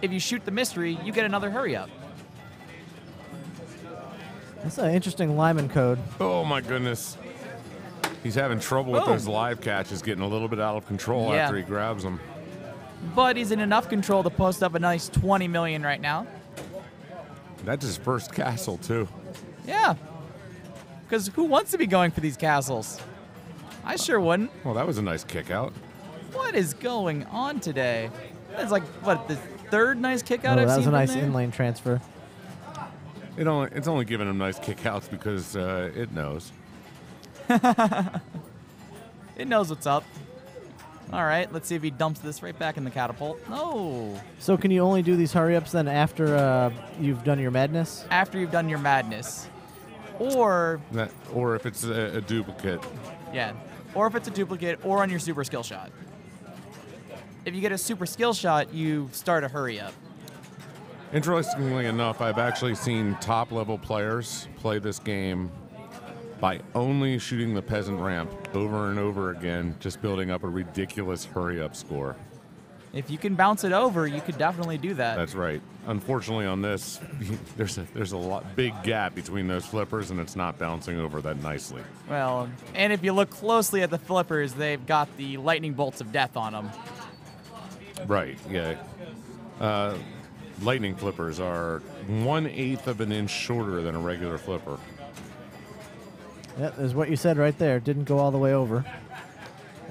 if you shoot the mystery, you get another hurry-up. That's an interesting Lyman code. Oh, my goodness. He's having trouble with Boom. those live catches, getting a little bit out of control Yeah. after he grabs them. But he's in enough control to post up a nice $20 million right now. That's his first castle, too. Yeah. Because who wants to be going for these castles? I sure wouldn't. Well, that was a nice kick out. What is going on today? That's like, what, the third nice kick out Oh, I've that seen was a from nice there? in-lane transfer. It's only giving him nice kickouts because it knows. It knows what's up. All right, let's see if he dumps this right back in the catapult. No. So can you only do these hurry-ups then after you've done your madness? After you've done your madness. Or, Or if it's a duplicate. yeah, or if it's a duplicate or on your super skill shot. If you get a super skill shot, you start a hurry up. Interestingly enough, I've actually seen top-level players play this game by only shooting the peasant ramp over and over again, just building up a ridiculous hurry-up score. If you can bounce it over, you could definitely do that. That's right. Unfortunately, on this, there's a big gap between those flippers, and it's not bouncing over that nicely. Well, and if you look closely at the flippers, they've got the lightning bolts of death on them. Right. Yeah. Lightning flippers are 1/8 of an inch shorter than a regular flipper. Yep, there's what you said right there. Didn't go all the way over.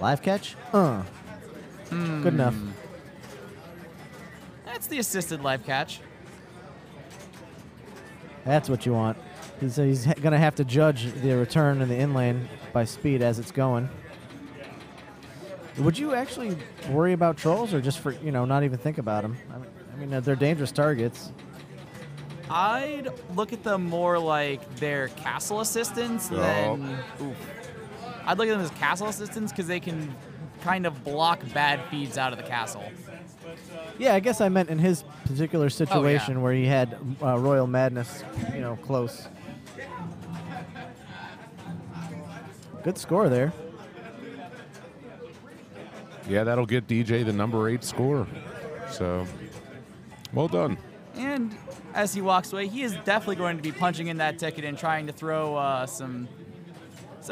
Live catch? Good enough. That's the assisted live catch. That's what you want. He's going to have to judge the return in the in lane by speed as it's going. Would you actually worry about trolls, or just not even think about them? I mean, they're dangerous targets. I'd look at them more like their castle assistants than. Oof. I'd look at them as castle assistants because they can kind of block bad feeds out of the castle. Yeah, I guess I meant in his particular situation where he had Royal Madness, close. Good score there. Yeah, that'll get DJ the number 8 score. So, well done. And as he walks away, he is definitely going to be punching in that ticket and trying to throw some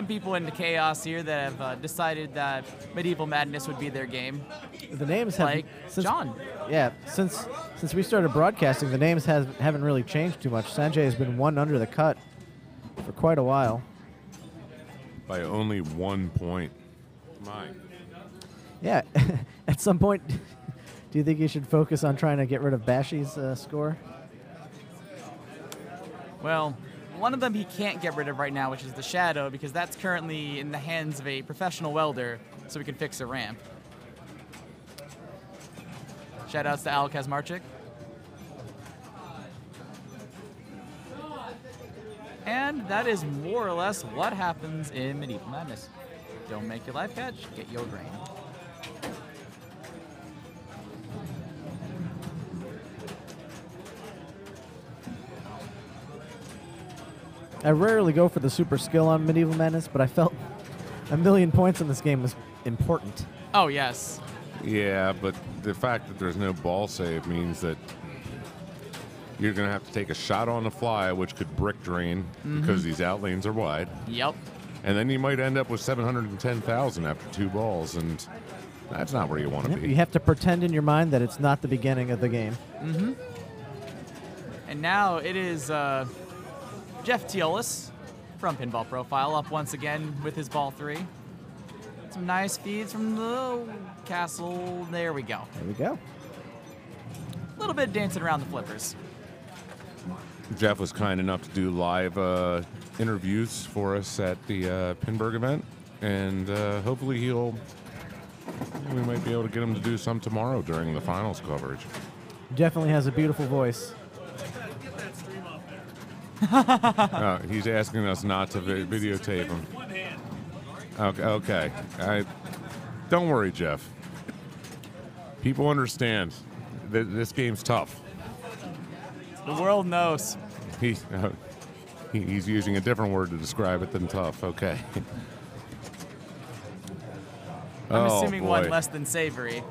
people into chaos here that have decided that Medieval Madness would be their game. The names have like John. Yeah, since we started broadcasting, the names haven't really changed too much. Sanjay has been one under the cut for quite a while. By only 1 point. My. Yeah, at some point, do you think you should focus on trying to get rid of Bashi's score? Well, one of them he can't get rid of right now, which is the Shadow, because that's currently in the hands of a professional welder, so we can fix a ramp. Shoutouts to Al Kazmarchik. And that is more or less what happens in Medieval Madness. Don't make your life catch, get your grain. I rarely go for the super skill on Medieval Madness, but I felt a million points in this game was important. Oh, yes. Yeah, but the fact that there's no ball save means that you're going to have to take a shot on the fly, which could brick drain because these out lanes are wide. Yep. And then you might end up with 710,000 after 2 balls, and that's not where you want to be. You have to pretend in your mind that it's not the beginning of the game. Mm-hmm. And now it is Jeff Teolis from Pinball Profile up once again with his ball 3. Some nice feeds from the castle. There we go. There we go. A little bit dancing around the flippers. Jeff was kind enough to do live interviews for us at the Pittsburgh event, and hopefully we might be able to get him to do some tomorrow during the finals coverage. Definitely has a beautiful voice. He's asking us not to videotape him. Okay. Don't worry, Jeff. People understand that this game's tough. The world knows. He's using a different word to describe it than tough. Okay. I'm assuming boy. one less than savory.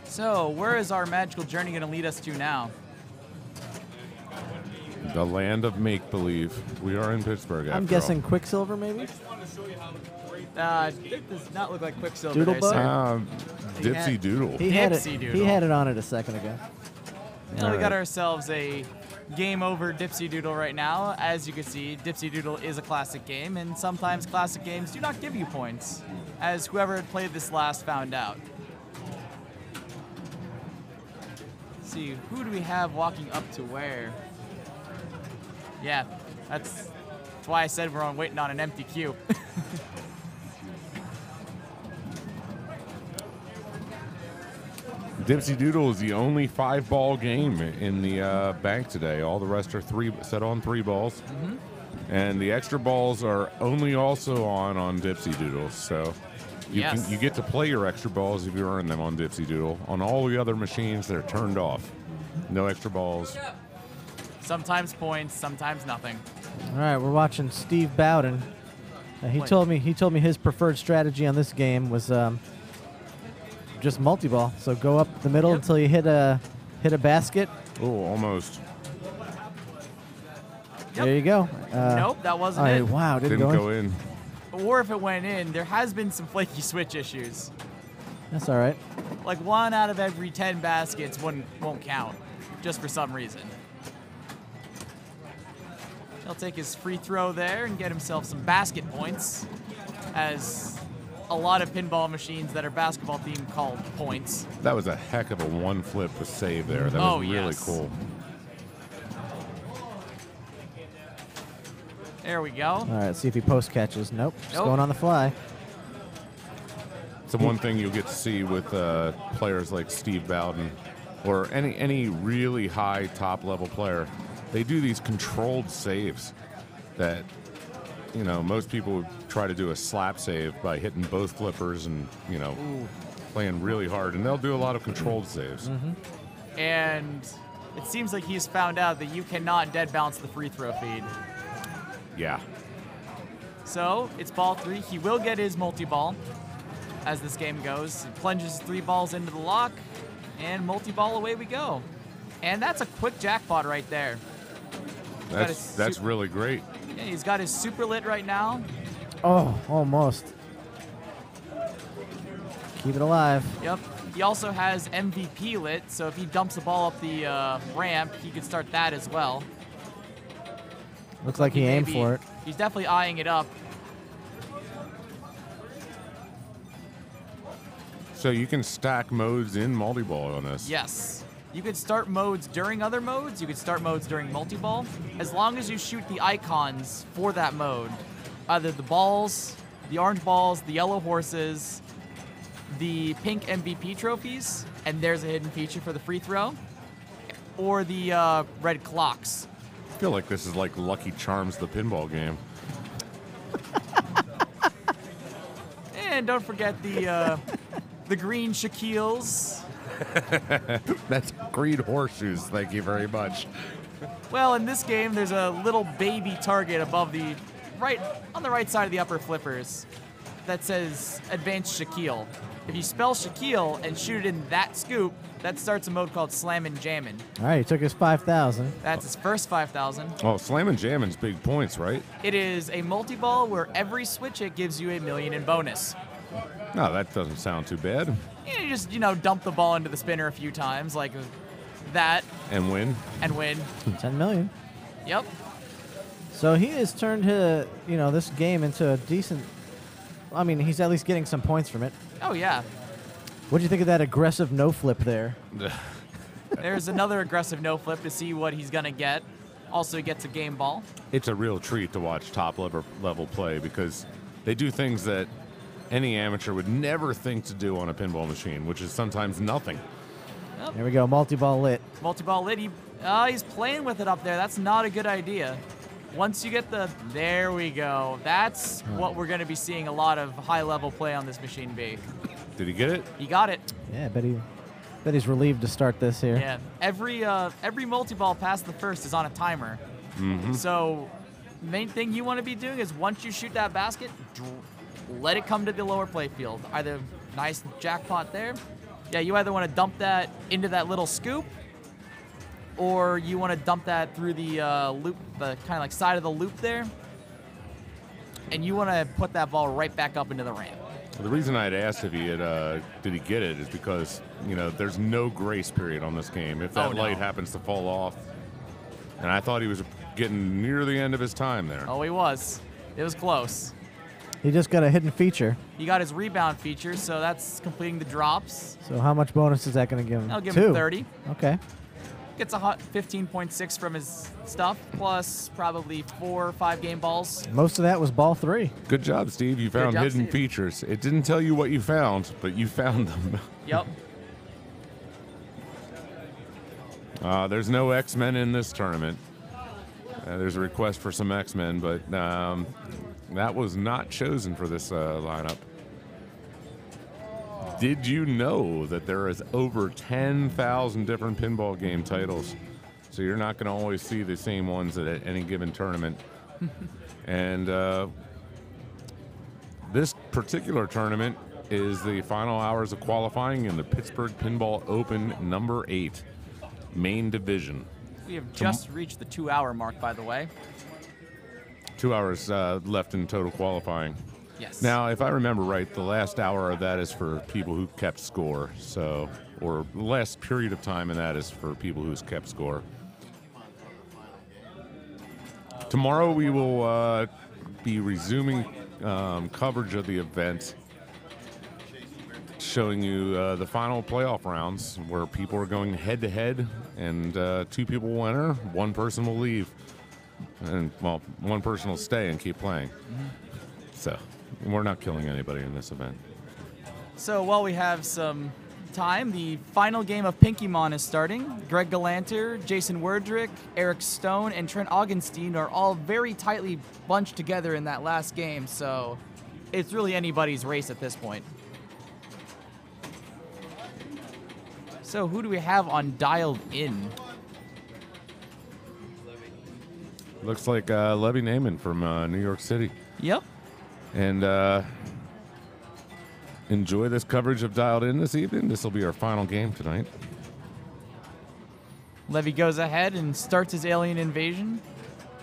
So, where is our magical journey going to lead us to now? The land of make-believe. We are in Pittsburgh, after I'm guessing all. Quicksilver, maybe? It does not look like Quicksilver. Doodlebug? Dipsy Doodle. He had Dipsy-doodle. it on it a second ago. We got ourselves a game over Dipsy Doodle right now. As you can see, Dipsy Doodle is a classic game, and sometimes classic games do not give you points, as whoever had played this last found out. Let's see, who do we have walking up to where? Yeah, that's why I said we're waiting on an empty queue. Dipsy Doodle is the only 5-ball game in the bank today. All the rest are set on 3 balls. And the extra balls are only also on Dipsy Doodle. So you get to play your extra balls if you earn them on Dipsy Doodle. On all the other machines, they're turned off. No extra balls. Sometimes points, sometimes nothing. All right, we're watching Steve Bowden. He told me his preferred strategy on this game was just multi-ball. So go up the middle until you hit a basket. Oh, almost. There you go. Nope, that wasn't it. Wow, didn't go in. Or if it went in, there has been some flaky switch issues. That's all right. Like 1 out of every 10 baskets won't count, just for some reason. He'll take his free throw there and get himself some basket points, as a lot of pinball machines that are basketball themed called points. That was a heck of a one flip with save there. That was really yes. cool. There we go. All right, see if he post catches. Nope, just Nope. going on the fly. It's the one thing you'll get to see with players like Steve Bowden or any really high top level player. They do these controlled saves that, you know, most people would try to do a slap save by hitting both flippers and, you know, playing really hard. And they'll do a lot of controlled saves. And it seems like he's found out that you cannot dead bounce the free throw feed. Yeah. So it's ball 3. He will get his multi-ball as this game goes. He plunges 3 balls into the lock, and multi-ball, away we go. And that's a quick jackpot right there. That's really great. Yeah, he's got his super lit right now. Oh, almost. Keep it alive. Yep. He also has MVP lit, so if he dumps the ball up the ramp, he could start that as well. Looks like he aimed maybe- for it. He's definitely eyeing it up. So you can stack modes in multi-ball on this. Yes. You could start modes during other modes. You could start modes during multi-ball. As long as you shoot the icons for that mode, either the balls, the orange balls, the yellow horses, the pink MVP trophies, and there's a hidden feature for the free throw, or the red clocks. I feel like this is like Lucky Charms, the pinball game. And don't forget the green Shaquilles. That's green horseshoes. Thank you very much. Well, in this game, there's a little baby target above the on the right side of the upper flippers that says Advanced Shaquille. If you spell Shaquille and shoot it in that scoop, that starts a mode called Slammin' Jammin'. All right, he took his 5,000. That's his first 5,000. Oh, Slammin' Jammin's big points, right? It is a multi-ball where every switch hit gives you $1 million in bonus. No, that doesn't sound too bad. You just, dump the ball into the spinner a few times, like that, And win. and win. 10 million. Yep. So he has turned this game into a decent. I mean, he's at least getting some points from it. Oh, yeah. What'd you think of that aggressive no flip there? There's another aggressive no flip to see what he's going to get. Also, he gets a game ball. It's a real treat to watch top level play because they do things that any amateur would never think to do on a pinball machine, which is sometimes nothing. Here we go, multi-ball lit. Multi-ball lit. He's playing with it up there. That's not a good idea. Once you get there we go. That's what we're going to be seeing a lot of high-level play on this machine be. Did he get it? He got it. Yeah, bet he's relieved to start this here. Yeah. Every multi-ball past the first is on a timer. Mm-hmm. So main thing you want to be doing is once you shoot that basket, let it come to the lower play field. Either nice jackpot there. Yeah, you either want to dump that into that little scoop, or you want to dump that through the loop, the kind of like side of the loop there, and you want to put that ball right back up into the ramp. The reason I had asked if he had, did he get it, is because, there's no grace period on this game. If that light happens to fall off, and I thought he was getting near the end of his time there. Oh, he was. It was close. He just got a hidden feature. He got his rebound feature, so that's completing the drops. So how much bonus is that going to give him? I'll give 2. him 30. Okay. Gets a hot 15.6 from his stuff, plus probably 4 or 5 game balls. Most of that was ball 3. Good job, Steve. You found job, hidden Steve. features. It didn't tell you what you found, but you found them. Yep. There's no X-Men in this tournament. There's a request for some X-Men, but that was not chosen for this lineup. Did you know that there is over 10,000 different pinball game titles? So you're not going to always see the same ones at any given tournament. And this particular tournament is the final hours of qualifying in the Pittsburgh Pinball Open number 8 main division. We have just reached the 2-hour mark, by the way. 2 hours left in total qualifying. Yes. Now, if I remember right, the last hour of that is for people who kept score. Or the last period of time in that is for people who's kept score. Tomorrow we will be resuming coverage of the event, showing you the final playoff rounds where people are going head-to-head, and 2 people will enter, 1 person will leave, and, well, 1 person will stay and keep playing. So we're not killing anybody in this event. So while we have some time, the final game of Pinkymon is starting. Greg Galanter, Jason Werdrick, Eric Stone, and Trent Augenstein are all very tightly bunched together in that last game, so it's really anybody's race at this point. So who do we have on dialed in? Looks like Levy Naiman from New York City. Yep. And enjoy this coverage of Dialed In this evening. This will be our final game tonight. Levy goes ahead and starts his alien invasion.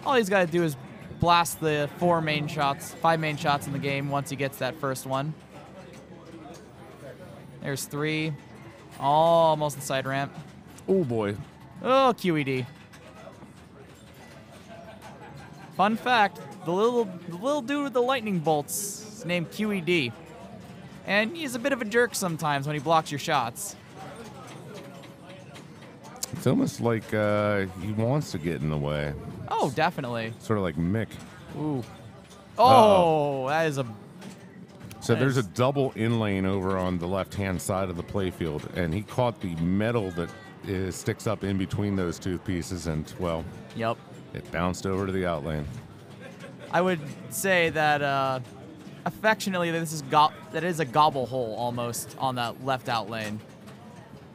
All he's got to do is blast the 5 main shots in the game once he gets that first one. There's 3. Almost the side ramp. Oh, boy. Oh, QED. Fun fact, the little dude with the lightning bolts is named QED. And he's a bit of a jerk sometimes when he blocks your shots. It's almost like he wants to get in the way. Oh, definitely. Sort of like Mick. Ooh. Oh, that is a... So That there's a is- double in lane over on the left-hand side of the playfield, and he caught the metal that sticks up in between those 2 pieces, and, well, Yep. it bounced over to the out lane. I would say that affectionately that is a gobble hole almost on that left out lane.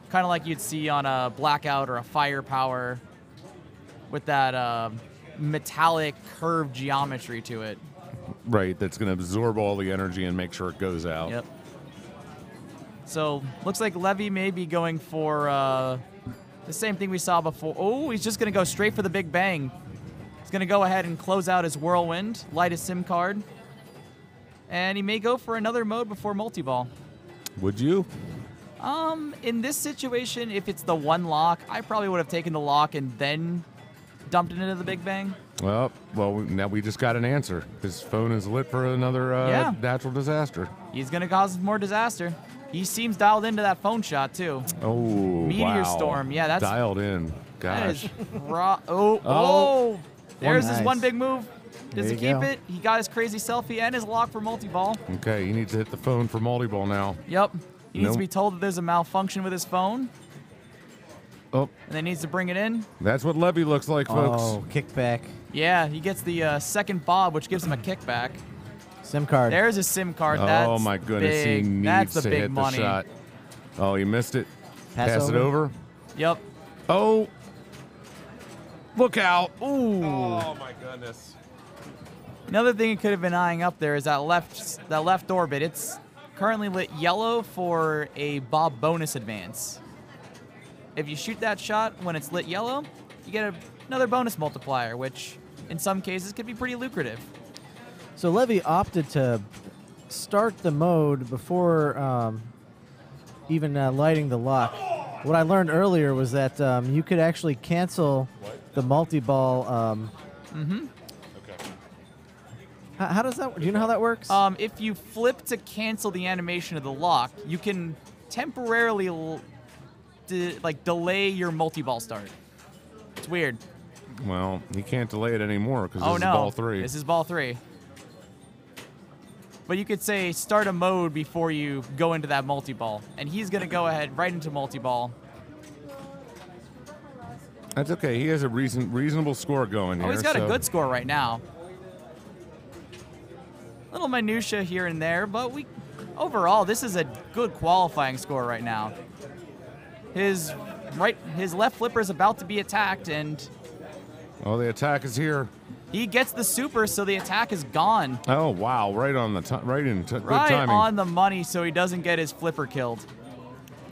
Kind of like you'd see on a Blackout or a Firepower with that metallic curved geometry to it. Right, that's going to absorb all the energy and make sure it goes out. Yep. So looks like Levy may be going for the same thing we saw before. Oh, he's just going to go straight for the Big Bang. He's going to go ahead and close out his Whirlwind, light his SIM card, and he may go for another mode before multi-ball. Would you? In this situation, if it's the 1 lock, I probably would have taken the lock and then dumped it into the Big Bang. Well, now we just got an answer. His phone is lit for another Yeah. natural disaster. He's going to cause more disaster. He seems dialed into that phone shot, too. Oh, Meteor wow. Storm. Yeah, that's... Dialed in. That is Gosh. oh. There's his Nice. 1 big move. Does he There you keep go. it? He got his crazy selfie and his lock for multi-ball. Okay, he needs to hit the phone for multi-ball now. Yep. He needs to Nope. be told that there's a malfunction with his phone, Oh, and then needs to bring it in. that's what Levy looks like, folks. Oh, kickback. Yeah, he gets the second bob, which gives him a kickback. SIM card. There's his SIM card. Oh, That's my goodness. big. He needs That's the to big hit money. the shot. Oh, he missed it. Pass it over. over. Yep. Oh. Look out. Ooh. Oh, my goodness. Another thing he could have been eyeing up there is that left orbit. It's currently lit yellow for a bob bonus advance. If you shoot that shot when it's lit yellow, you get another bonus multiplier, which in some cases could be pretty lucrative. So Levy opted to start the mode before even lighting the lock. What I learned earlier was that you could actually cancel the multi-ball. Okay. How does that work? Do you know how that works? If you flip to cancel the animation of the lock, you can temporarily delay your multi-ball start. It's weird. Well, he can't delay it anymore because Oh this no, is ball 3. This is ball 3. But you could say start a mode before you go into that multi-ball, and he's gonna go ahead right into multi-ball. That's okay. He has a reasonable score going here. Oh, he's got so- a good score right now. Little minutia here and there, but overall this is a good qualifying score right now. His left flipper is about to be attacked, and Oh, the attack is here. he gets the super, so the attack is gone. Oh, wow. Right on the good Right timing. on the money, so he doesn't get his flipper killed.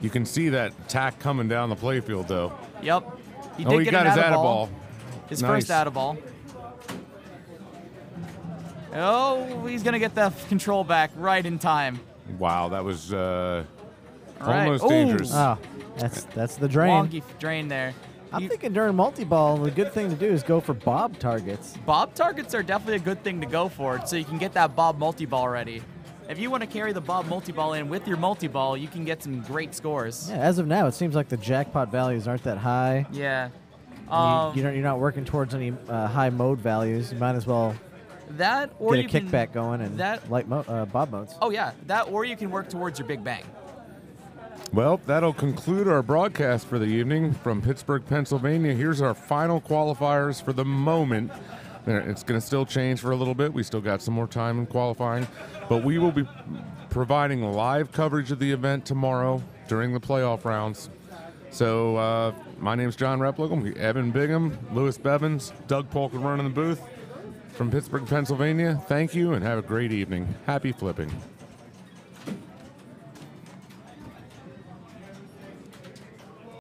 You can see that attack coming down the playfield, though. Yep. He Oh, did he get got an his atta atta ball. ball. His Nice. first atta ball. Oh, he's gonna get the control back right in time. Wow, that was right. almost Ooh. dangerous. Oh, that's the drain. Wonky drain there. I'm thinking during multi-ball, the good thing to do is go for bob targets. Bob targets are definitely a good thing to go for, so you can get that bob multi-ball ready. If you want to carry the bob multi-ball in with your multi-ball, you can get some great scores. Yeah, as of now, it seems like the jackpot values aren't that high. Yeah. You're not working towards any high mode values. You might as well that or get a you kickback can, going and light bob modes. Oh yeah, that or you can work towards your big bang. Well, that'll conclude our broadcast for the evening from Pittsburgh, Pennsylvania. Here's our final qualifiers for the moment. It's going to still change for a little bit. We still got some more time in qualifying, but we will be providing live coverage of the event tomorrow during the playoff rounds. So my name's John Replicum, Evan Bigham, Lewis Bevins, Doug Polk running the booth from Pittsburgh, Pennsylvania. Thank you and have a great evening. Happy flipping.